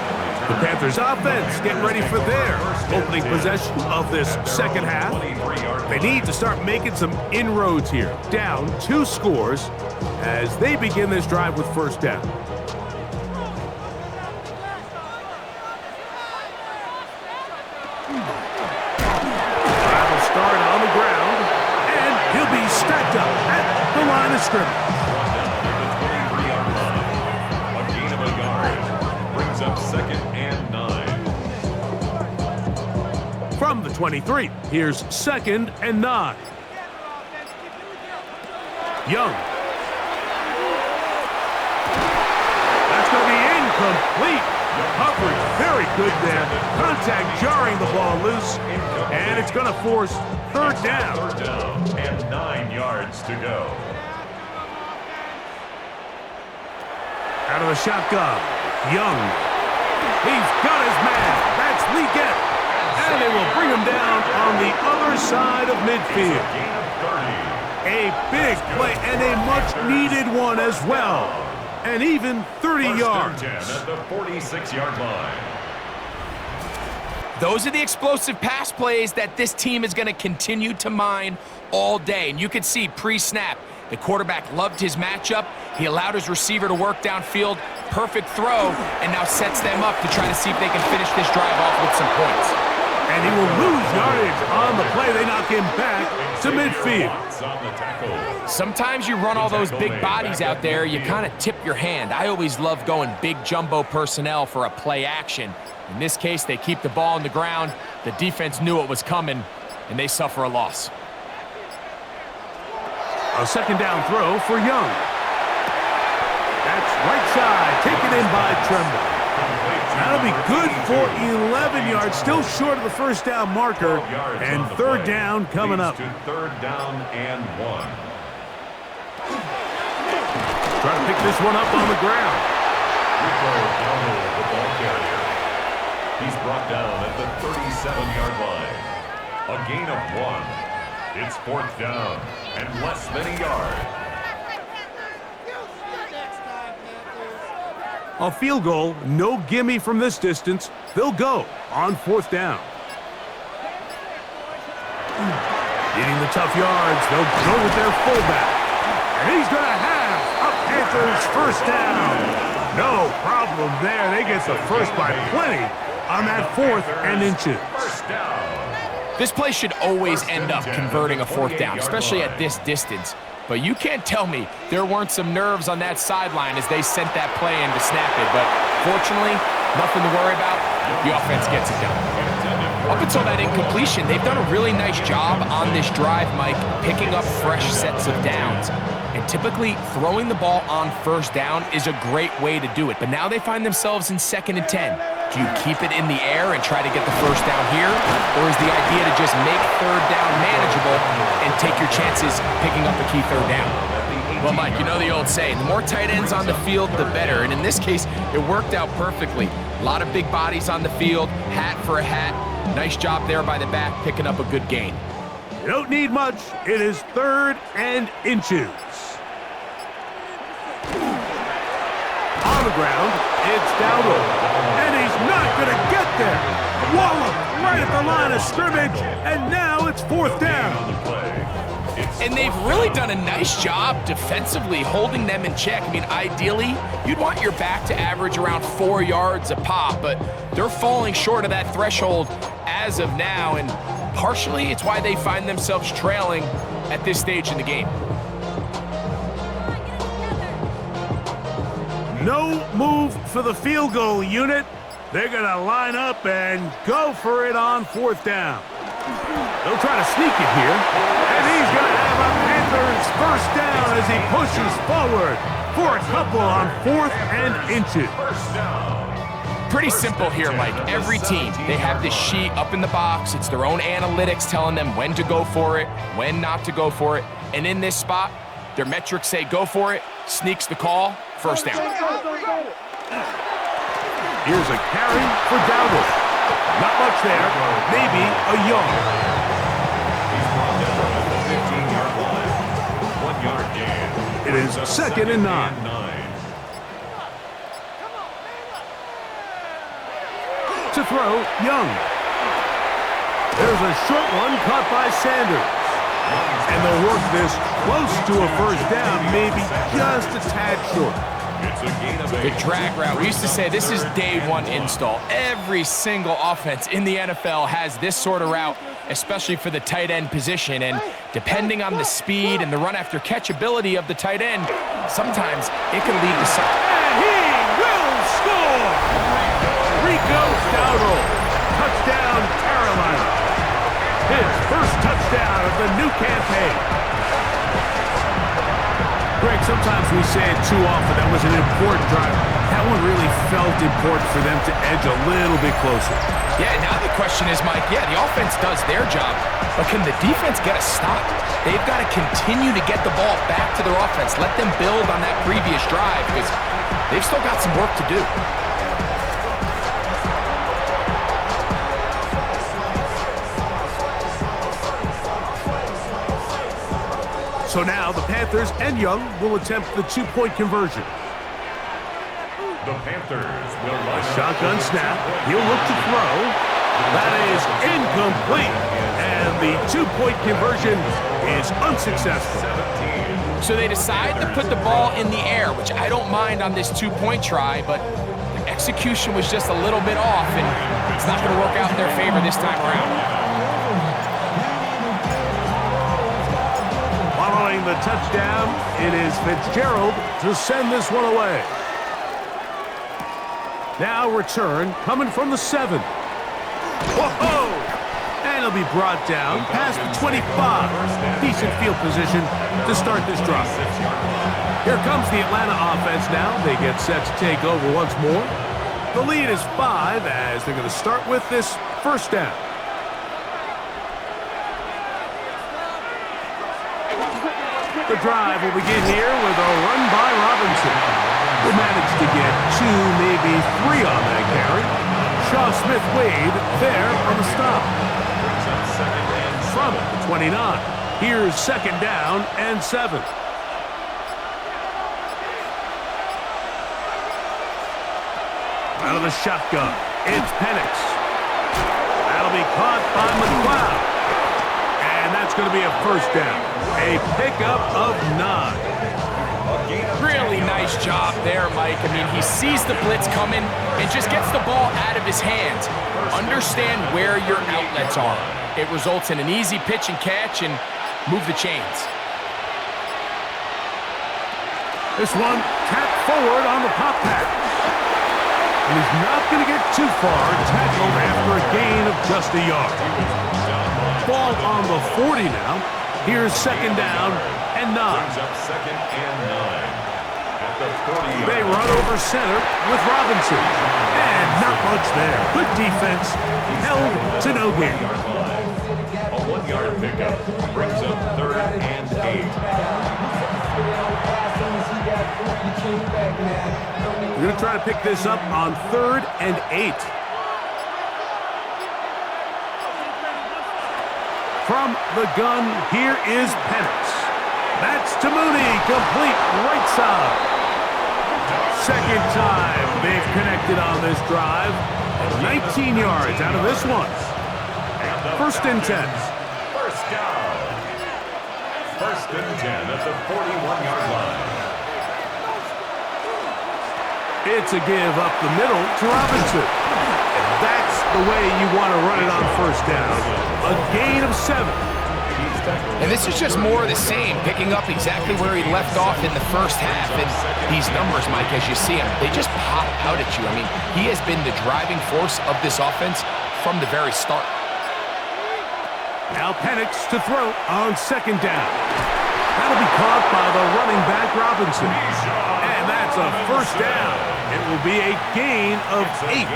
The Panthers offense getting ready for their opening possession of this second half. They need to start making some inroads here. Down 2 scores as they begin this drive with first down. Drive will start on the ground, and he'll be stacked up at the line of scrimmage. Up 2nd and 9. From the 23, here's 2nd and 9. Young. That's going to be incomplete. The coverage very good there. Contact jarring the ball loose, and it's going to force third down. Third down and 9 yards to go. Out of the shotgun, Young. He's got his man. That's Leggett. And they will bring him down on the other side of midfield. A big play and a much-needed one as well. And even 30 yards. At the 46-yard line. Those are the explosive pass plays that this team is going to continue to mine all day. And you can see pre-snap, the quarterback loved his matchup. He allowed his receiver to work downfield. Perfect throw, and now sets them up to try to see if they can finish this drive off with some points. And he will lose yardage on the play. They knock him back to midfield. Sometimes you run all those big bodies out there, you kind of tip your hand. I always love going big jumbo personnel for a play action. In this case, they keep the ball on the ground. The defense knew it was coming, and they suffer a loss. A second down throw for Young. That's right side, taken in by Tremble. That'll be good for 11 yards, still short of the first down marker, and third down coming up. Third down and 1. Trying to pick this one up on the ground. The ball carrier. He's brought down at the 37-yard line. A gain of 1. It's 4th down and less than a yard. A field goal, no gimme from this distance. They'll go on 4th down. Getting the tough yards, they'll go with their fullback. And he's going to have a Panthers first down. No problem there. They get the first by plenty on that 4th and inches. First down. This play should always end up converting a 4th down, especially at this distance. But you can't tell me there weren't some nerves on that sideline as they sent that play in to snap it. But fortunately, nothing to worry about. The offense gets it done. Up until that incompletion, they've done a really nice job on this drive, Mike, picking up fresh sets of downs. And typically, throwing the ball on first down is a great way to do it. But now they find themselves in 2nd and 10. Do you keep it in the air and try to get the first down here? Or is the idea to just make third down manageable and take your chances picking up a key third down? Well, Mike, you know the old saying, the more tight ends on the field, the better. And in this case, it worked out perfectly. A lot of big bodies on the field, hat for a hat. Nice job there by the back, picking up a good gain. You don't need much. It is 3rd and inches. On the ground, it's Dowdle. And he's not going to get there. Wallop right at the line of scrimmage, and now it's 4th down. And they've really done a nice job defensively holding them in check. I mean, ideally, you'd want your back to average around 4 yards a pop, but they're falling short of that threshold as of now, and partially it's why they find themselves trailing at this stage in the game. No move for the field goal unit. They're going to line up and go for it on 4th down. They'll try to sneak it here. And he's going to have a Panthers first down as he pushes forward for a couple on 4th and inches. Pretty simple here, Mike. Every team, they have this sheet up in the box. It's their own analytics telling them when to go for it, when not to go for it. And in this spot, their metrics say go for it, sneaks the call, first down. Here's a carry for Dowdle. Not much there, maybe a yard. He's brought down at the 15-yard line. 1 yard gain. It is 2nd and 9. To throw, Young. There's a short one caught by Sanders. And they'll work this close to a first down, maybe just a tad short. It's a gain of 8. The drag route, we used to say this is day one install. Every single offense in the NFL has this sort of route, especially for the tight end position. And depending on the speed and the run after catch ability of the tight end, sometimes it can lead to something. And he will score! Rico Dowdle, touchdown Carolina. His first touchdown of the new campaign. Greg, sometimes we say it too often. That was an important drive. That one really felt important for them to edge a little bit closer. Yeah, now the question is, Mike, the offense does their job, but can the defense get a stop? They've got to continue to get the ball back to their offense. Let them build on that previous drive because they've still got some work to do. So now the Panthers and Young will attempt the 2-point conversion. The Panthers will line up. Shotgun snap. He'll look to throw. That is incomplete. And the 2-point conversion is unsuccessful. So they decide to put the ball in the air, which I don't mind on this 2-point try, but the execution was just a little bit off, and it's not going to work out in their favor this time around. Following the touchdown, it is Fitzgerald to send this one away. Now return coming from the 7. Whoa! And it'll be brought down past the 25. Decent field position to start this drive. Here comes the Atlanta offense now. They get set to take over once more. The lead is 5 as they're going to start with this first down. The drive will begin here with a run by Robinson. Will manage to get 2, maybe 3 on that carry. Shaw Smith-Wade there on the stop. From the 29. Here's 2nd down and 7. Out of the shotgun, it's Penix. That'll be caught by McLeod. And that's going to be a first down. A pickup of 9. Really nice job there, Mike. I mean, he sees the blitz coming and just gets the ball out of his hands. Understand where your outlets are. It results in an easy pitch and catch and move the chains. This one tapped forward on the pop pack. And he's not going to get too far. Tackled after a gain of just a yard. Ball on the 40 now. Here's 2nd down and 9. They run over center with Robinson. And not much there. Good defense. Held to no gain. A 1-yard pickup brings up 3rd and 8. We're going to try to pick this up on 3rd and 8. From the gun, here is Penix. That's to Mooney, complete right side. 2nd time they've connected on this drive. 19 yards out of this one. 1st and 10. First down. 1st and 10 at the 41-yard line. It's a give up the middle to Robinson. And that's the way you want to run it on first down. A gain of 7. And this is just more of the same, picking up exactly where he left off in the first half. And these numbers, Mike, as you see them, they just pop out at you. I mean, he has been the driving force of this offense from the very start. Now Penix to throw on 2nd down. That'll be caught by the running back Robinson. And that's a first down. It will be a gain of 8.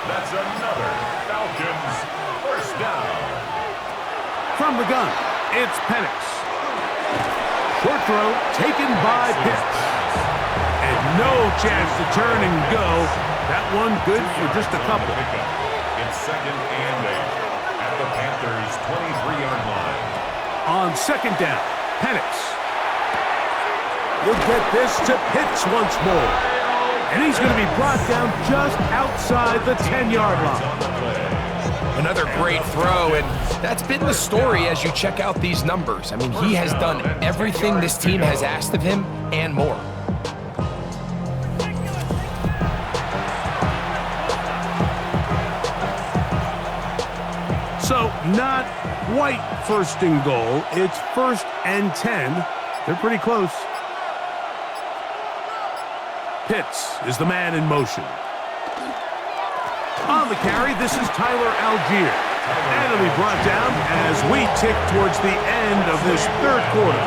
That's another Falcons first down. From the gun, it's Penix. Short throw taken by Pitts. And no chance to turn and go. That one good for just a couple. It's 2nd and 8 at the Panthers' 23-yard line. On 2nd down, Penix. We'll get this to Pitts once more. And he's going to be brought down just outside the 10-yard line. Another great throw, and that's been the story as you check out these numbers. I mean, he has done everything this team has asked of him and more. So, not quite 1st and goal. It's 1st and 10. They're pretty close. Pitts is the man in motion. On the carry, this is Tyler Algier. And it'll be brought down as we tick towards the end of this 3rd quarter.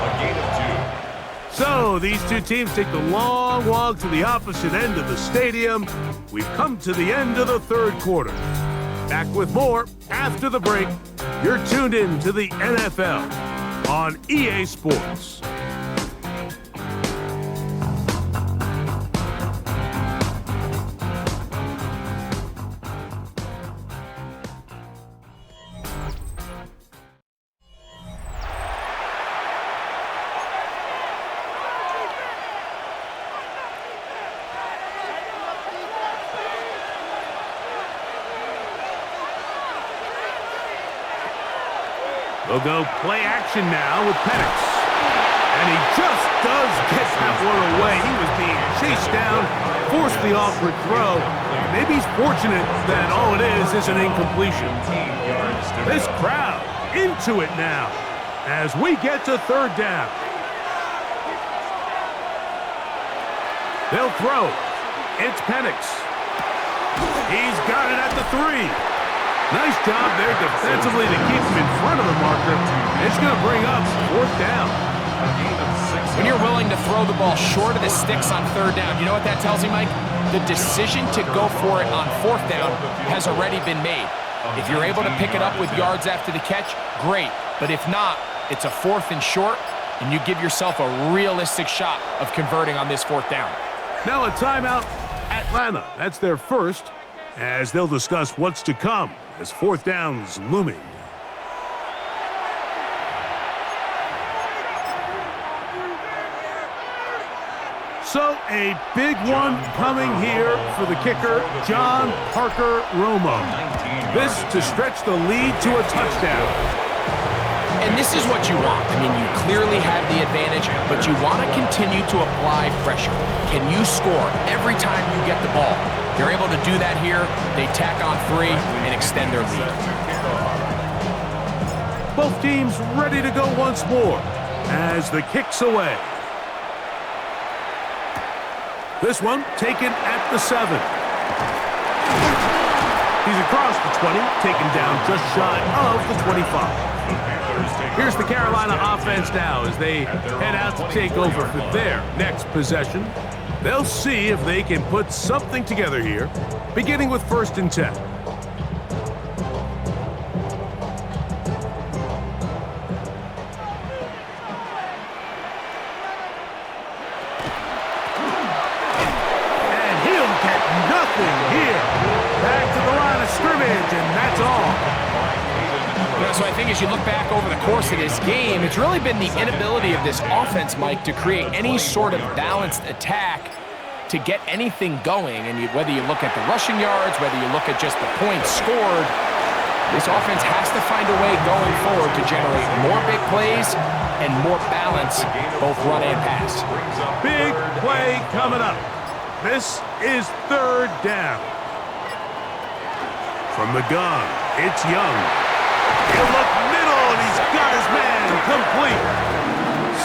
A gain of 2. So, these two teams take the long walk to the opposite end of the stadium. We've come to the end of the 3rd quarter. Back with more after the break. You're tuned in to the NFL on EA Sports. They'll go play action now with Penix. And he just does get that one away. He was being chased down, forced the awkward throw. Maybe he's fortunate that all it is an incompletion. This crowd into it now as we get to 3rd down. They'll throw. It's Penix. He's got it at the 3. Nice job there defensively to keep him in front of the marker. It's going to bring up 4th down. When you're willing to throw the ball short of the sticks on 3rd down, you know what that tells me, Mike? The decision to go for it on 4th down has already been made. If you're able to pick it up with yards after the catch, great. But if not, it's a 4th and short, and you give yourself a realistic shot of converting on this 4th down. Now a timeout, Atlanta. That's their first, as they'll discuss what's to come as 4th down's looming. So a big one coming here for the kicker, John Parker Romo. This to stretch the lead to a touchdown. And this is what you want. I mean, you clearly have the advantage, but you want to continue to apply pressure. Can you score every time you get the ball? They're able to do that here. They tack on 3 and extend their lead. Both teams ready to go once more as the kick's away. This one taken at the 7. He's across the 20, taken down just shy of the 25. Here's the Carolina offense now as they head out to take over for their next possession. They'll see if they can put something together here, beginning with 1st and 10. And he'll get nothing here. Back to the line of scrimmage, and that's all. So I think as you look back over the course of this game, it's really been the inability of this offense, Mike, to create any sort of balanced attack to get anything going. And whether you look at the rushing yards, whether you look at just the points scored, this offense has to find a way going forward to generate more big plays and more balance, both run and pass. Big play coming up. This is 3rd down. From the gun, it's Young. He'll look middle, and he's got his man complete.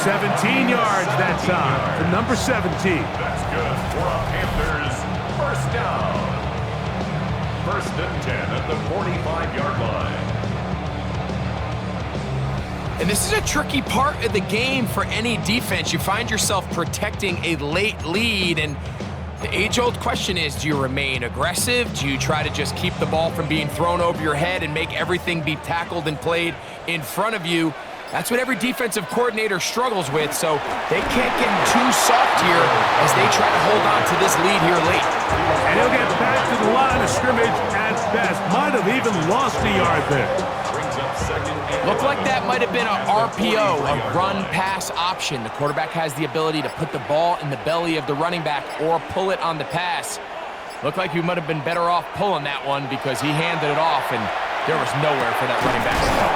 17 yards that time to number 17. That's good for a Panthers first down. 1st and 10 at the 45-yard line. And this is a tricky part of the game for any defense. You find yourself protecting a late lead, and the age-old question is, do you remain aggressive? Do you try to just keep the ball from being thrown over your head and make everything be tackled and played in front of you? That's what every defensive coordinator struggles with, so they can't get too soft here as they try to hold on to this lead here late. And he'll get back to the line of scrimmage at best. Might have even lost a yard there. Looked like that might have been a RPO, a run-pass option. The quarterback has the ability to put the ball in the belly of the running back or pull it on the pass. Looked like he might have been better off pulling that one because he handed it off, and there was nowhere for that running back to go.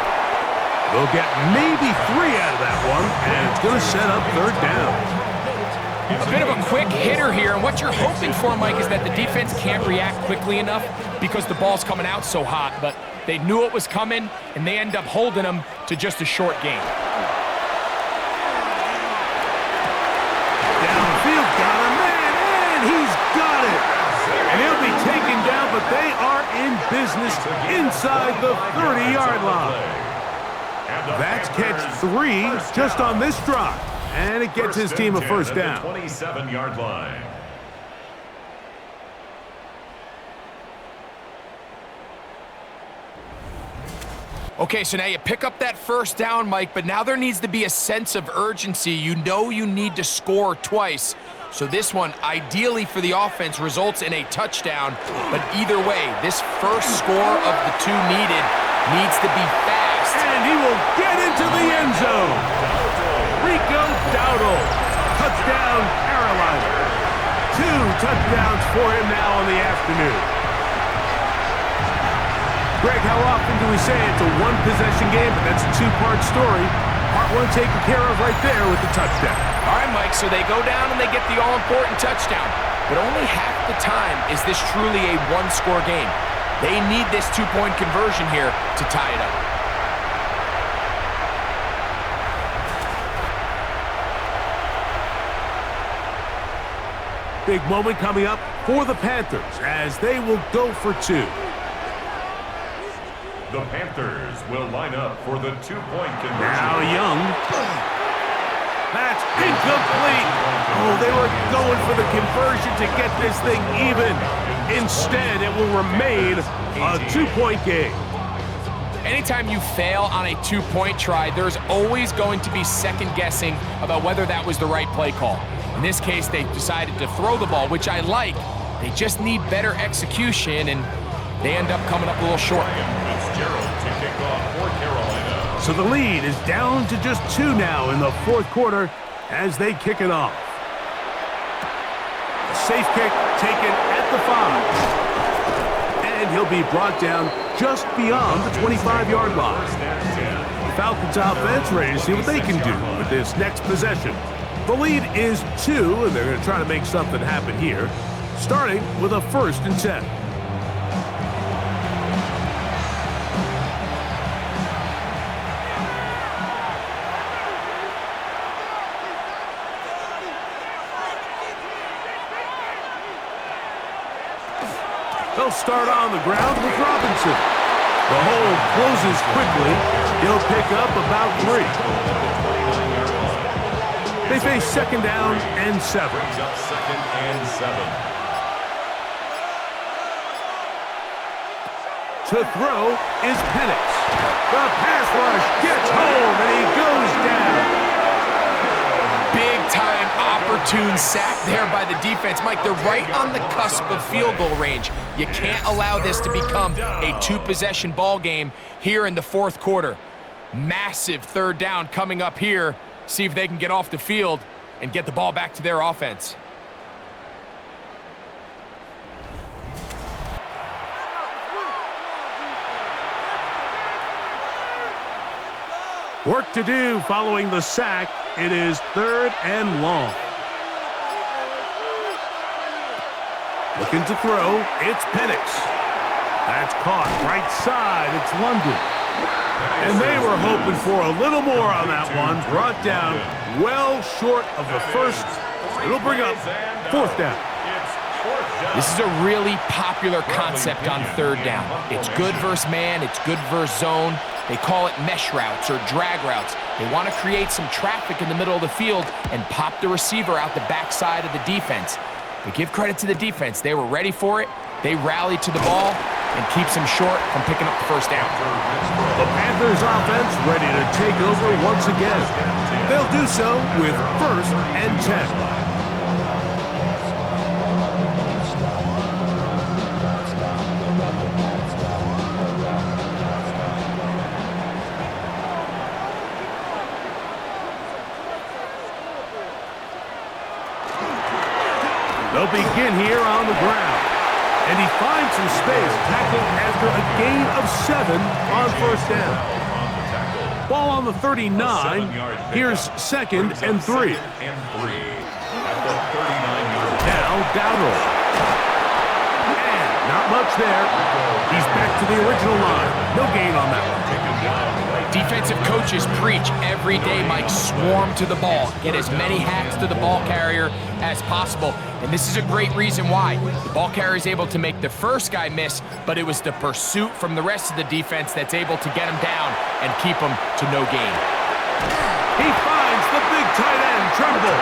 They'll get maybe 3 out of that one, and it's going to set up 3rd down. A bit of a quick hitter here, and what you're hoping for, Mike, is that the defense can't react quickly enough because the ball's coming out so hot, but they knew it was coming, and they end up holding them to just a short game. Downfield, got a man, and he's got it. And he'll be taken down, but they are in business inside the 30-yard line. That's catch 3 just on this drive, and it gets his team a 1st down. 27-yard line. Okay, so now you pick up that 1st down, Mike, but now there needs to be a sense of urgency. You know you need to score twice. So this one, ideally for the offense, results in a touchdown. But either way, this first score of the 2 needed needs to be fast. And he will get into the end zone. Rico Dowdle. Touchdown, Carolina. 2 touchdowns for him now in the afternoon. Greg, how often do we say it's a 1-possession game, but that's a 2-part story? Part 1 taken care of right there with the touchdown. All right, Mike, so they go down and they get the all-important touchdown. But only half the time is this truly a 1-score game. They need this 2-point conversion here to tie it up. Big moment coming up for the Panthers as they will go for 2. The Panthers will line up for the 2-point conversion. Now Young. That's incomplete. Oh, they were going for the conversion to get this thing even. Instead, it will remain a 2-point game. Anytime you fail on a 2-point try, there's always going to be second-guessing about whether that was the right play call. In this case, they decided to throw the ball, which I like. They just need better execution, and they end up coming up a little short. To kick off for Carolina. So the lead is down to just 2 now in the 4th quarter as they kick it off. A safe kick taken at the 5. And he'll be brought down just beyond the 25-yard line. The Falcons offense ready to see what they can do with this next possession. The lead is 2, and they're going to try to make something happen here, starting with a 1st and 10. They'll start on the ground with Robinson. The hole closes quickly. He'll pick up about 3. They face 2nd down and 7. Brings up 2nd and 7. To throw is Penix. The pass rush gets home, and he goes down. Big-time opportune sack there by the defense. Mike, they're right on the cusp of field goal range. You can't allow this to become a 2-possession ball game here in the 4th quarter. Massive 3rd down coming up here. See if they can get off the field and get the ball back to their offense. Work to do following the sack. It is 3rd and long. Looking to throw, it's Penix. That's caught right side, it's London. And they were hoping for a little more on that one. Brought down well short of the 1st. It'll bring up 4th down. This is a really popular concept on 3rd down. It's good versus man, it's good versus zone. They call it mesh routes or drag routes. They want to create some traffic in the middle of the field and pop the receiver out the backside of the defense. But give credit to the defense. They were ready for it. They rallied to the ball and keeps them short from picking up the first down. The Panthers offense ready to take over once again. They'll do so with 1st and 10. They'll begin here on the ground. And he finds some space, tackled after a gain of 7 on 1st down. Ball on the 39. Here's 2nd and 3. Now Dowdle. And not much there. He's back to the original line. No gain on that one. Defensive coaches preach every day, Mike, swarm to the ball. Get as many hacks to the ball carrier as possible. And this is a great reason why. The ball carrier is able to make the first guy miss, but it was the pursuit from the rest of the defense that's able to get him down and keep him to no gain. He finds the big tight end, Tremble.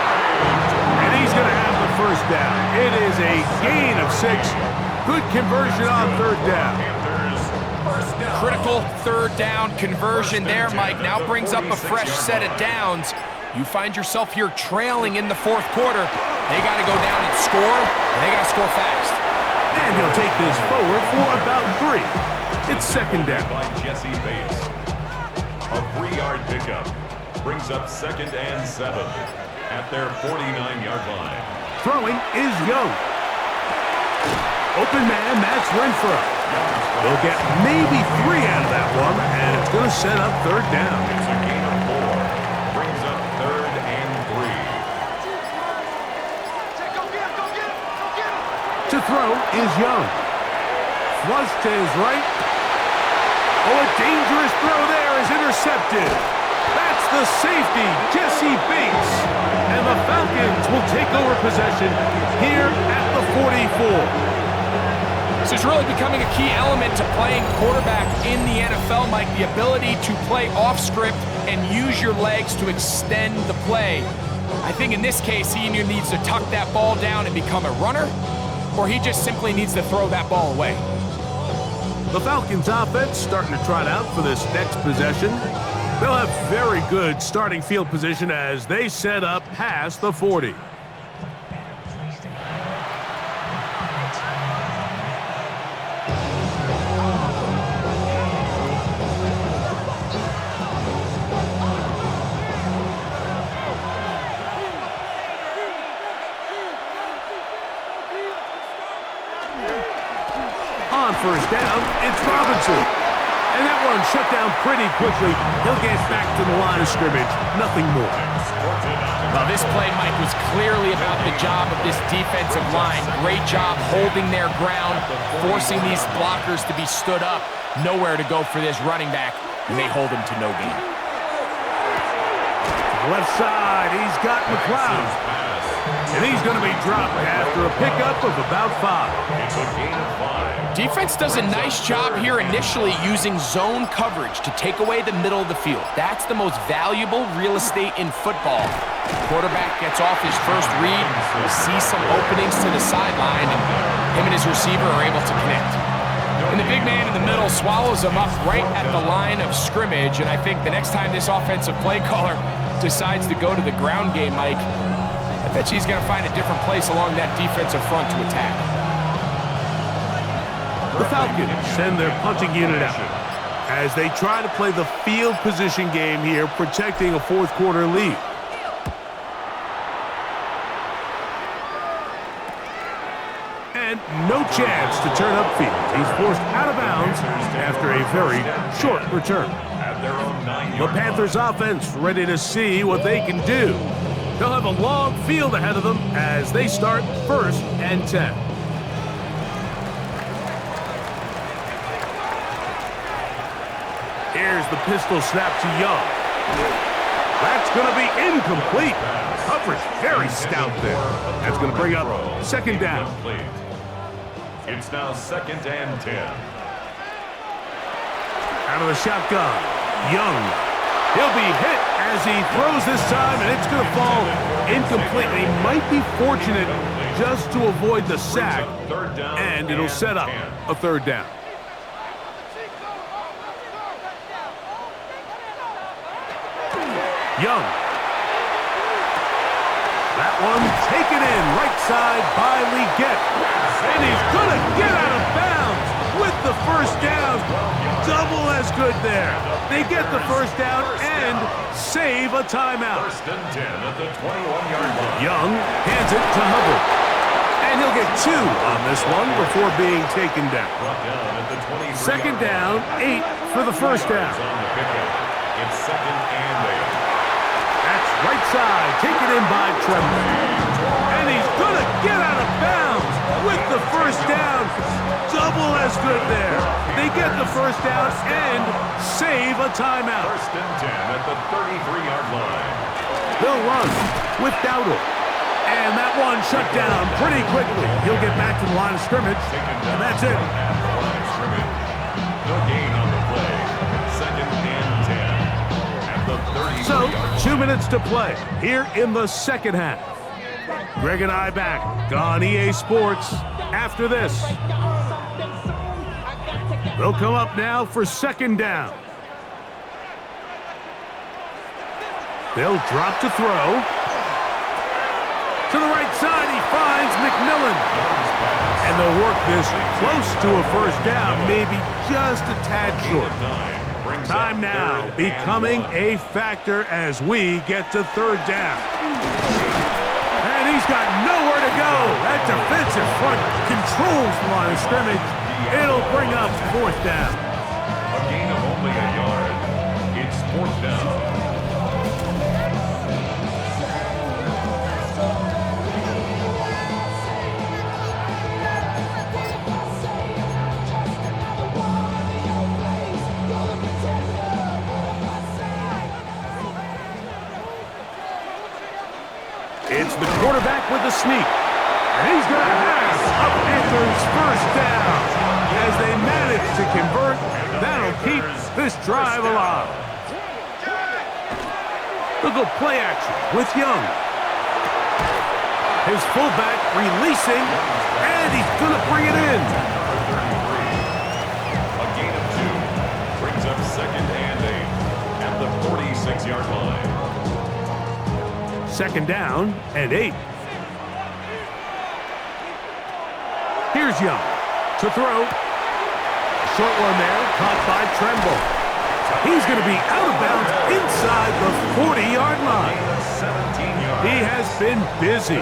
And he's going to have the first down. It is a gain of 6. Good conversion on 3rd down. Critical 3rd down conversion there, Mike. Now brings up a fresh set of downs. You find yourself here trailing in the 4th quarter. They got to go down and score, and they got to score fast. And he'll take this forward for about 3. It's 2nd down. By Jesse Bates. A 3-yard pickup brings up 2nd and 7 at their 49-yard line. Throwing is Young. Open man, Max Renfro. They'll get maybe 3 out of that one, and it's going to set up 3rd down. It's a gain of 4. Brings up 3rd and 3. To throw is Young. Flush to his right. Oh, a dangerous throw there is intercepted. That's the safety, Jesse Bates. And the Falcons will take over possession here at the 44. This is really becoming a key element to playing quarterback in the NFL, Mike. The ability to play off script and use your legs to extend the play. I think in this case, he either needs to tuck that ball down and become a runner, or he just simply needs to throw that ball away. The Falcons offense starting to trot out for this next possession. They'll have very good starting field position as they set up past the 40. On 1st down, it's Robinson. And that one shut down pretty quickly. He'll get back to the line of scrimmage. Nothing more. Well, this play, Mike, was clearly about the job of this defensive line. Great job holding their ground, forcing these blockers to be stood up. Nowhere to go for this running back, and they hold him to no gain. Left side, he's got McLeod. And he's going to be dropped after a pickup of about 5. It's a gain of 5. Defense does a nice job here initially using zone coverage to take away the middle of the field. That's the most valuable real estate in football. The quarterback gets off his first read, sees some openings to the sideline, and him and his receiver are able to connect. And the big man in the middle swallows him up right at the line of scrimmage, and I think the next time this offensive play caller decides to go to the ground game, Mike, I bet he's going to find a different place along that defensive front to attack. The Falcons send their punting unit out as they try to play the field position game here, protecting a 4th quarter lead. And no chance to turn upfield. He's forced out of bounds after a very short return. The Panthers offense ready to see what they can do. They'll have a long field ahead of them as they start 1st and 10. Here's the pistol snap to Young. That's going to be incomplete. Coverage very stout there. That's going to bring up 2nd down. It's now 2nd and 10. Out of the shotgun. Young. He'll be hit as he throws this time, and it's going to fall incomplete. He might be fortunate just to avoid the sack, and it'll set up a third down. Young. That one taken in right side by Leggett. And he's going to get out of bounds with the first down. Double as good there. They get the first down and save a timeout. First and 10 at the 21-yard line. Young hands it to Hubbard. And he'll get 2 on this one before being taken down. Second down, 8 for the first down. It's second and 8. That's right side, taken in by Tremble. And he's going to get out of bounds with the first down. Double as good there. They get the first down and save a timeout. First and 10 at the 33-yard line. They'll run with Dowdle. And that one shut down pretty quickly. He'll get back to the line of scrimmage, and that's it. No gain on the play. Second and 10 at the 30. So, 2 minutes to play here in the second half. Greg and I back on EA Sports after this. They'll come up now for second down. They'll drop to throw. To the right side, he finds McMillan. And they'll work this close to a first down, maybe just a tad short. Time now becoming a factor as we get to third down. And he's got nowhere to go. That defensive front controls the line of scrimmage. It'll bring up fourth down. A gain of only a yard. It's fourth down. It's the quarterback with the sneak. And he's going to have a Panthers first down. As they manage to convert, that'll keep this drive alive. They'll go play action with Young. His fullback releasing, and he's going to bring it in. A gain of 2 brings up second and 8 at the 46-yard line. Second down and 8. Here's Young to throw. Short one there, caught by Tremble. He's going to be out of bounds inside the 40-yard line. He has been busy.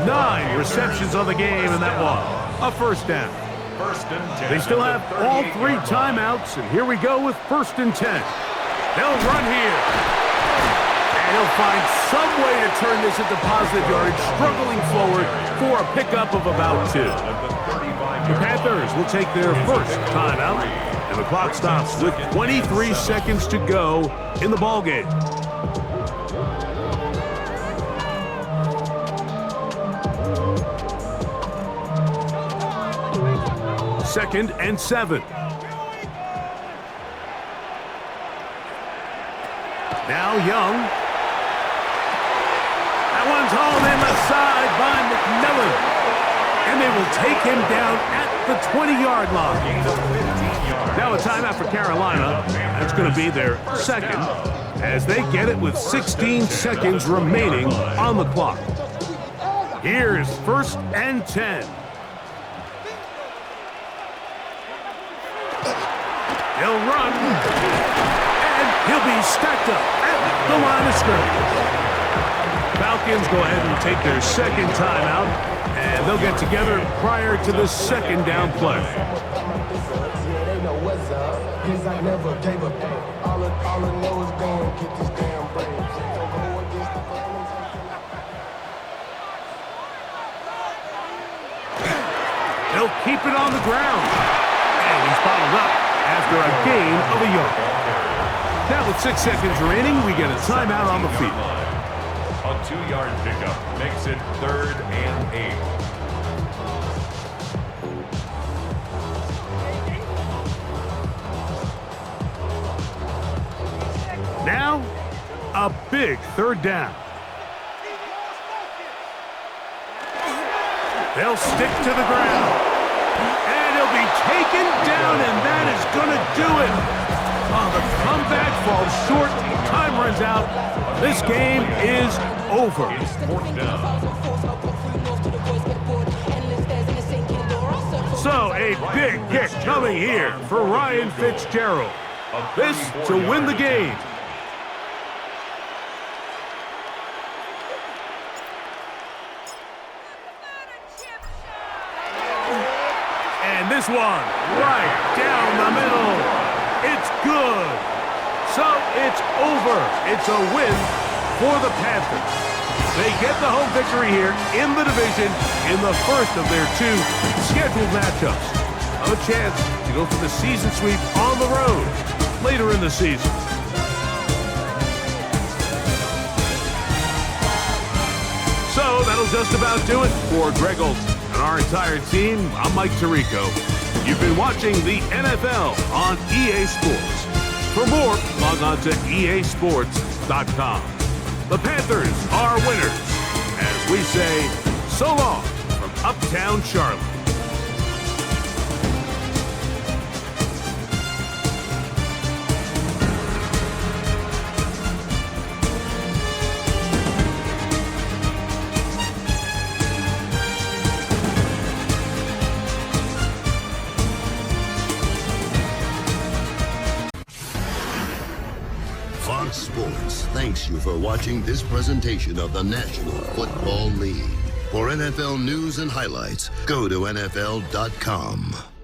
9 receptions on the game in that one. A first down. They still have all 3 timeouts, and here we go with first and 10. They'll run here. And he'll find some way to turn this into positive yardage, struggling forward for a pickup of about 2. The Panthers will take their first timeout, and the clock stops with 23 seconds to go in the ballgame. Second and 7. Now Young. That one's hauled in the side by McMillan. And they will take him down at the 20-yard line. Now a timeout for Carolina. That's going to be their second as they get it with 16 seconds remaining on the clock. Here's first and 10. He'll run, and he'll be stacked up at the line of scrimmage. Falcons go ahead and take their second timeout, and they'll get together prior to the second down play. They'll keep it on the ground, and he's bottled up after a gain of a yard. Now with 6 seconds remaining, we get a timeout on the field. A 2-yard pickup makes it third and 8. Now, a big third down. They'll stick to the ground. And he'll be taken down, and that is going to do it. Oh, the comeback falls short. Time runs out. This game is over. It's fourth down. So, a big kick coming here for Ryan Fitzgerald. This to win the game. And this one, right down the middle. It's good. So it's over. It's a win for the Panthers. They get the home victory here in the division in the first of their two scheduled matchups. A chance to go for the season sweep on the road later in the season. So that'll just about do it for Greg Olsen and our entire team. I'm Mike Tirico. You've been watching the NFL on EA Sports. For more, log on to easports.com. The Panthers are winners, as we say, so long from Uptown Charlotte. Fox Sports thanks you for watching this presentation of the National Football League. For NFL news and highlights, go to NFL.com.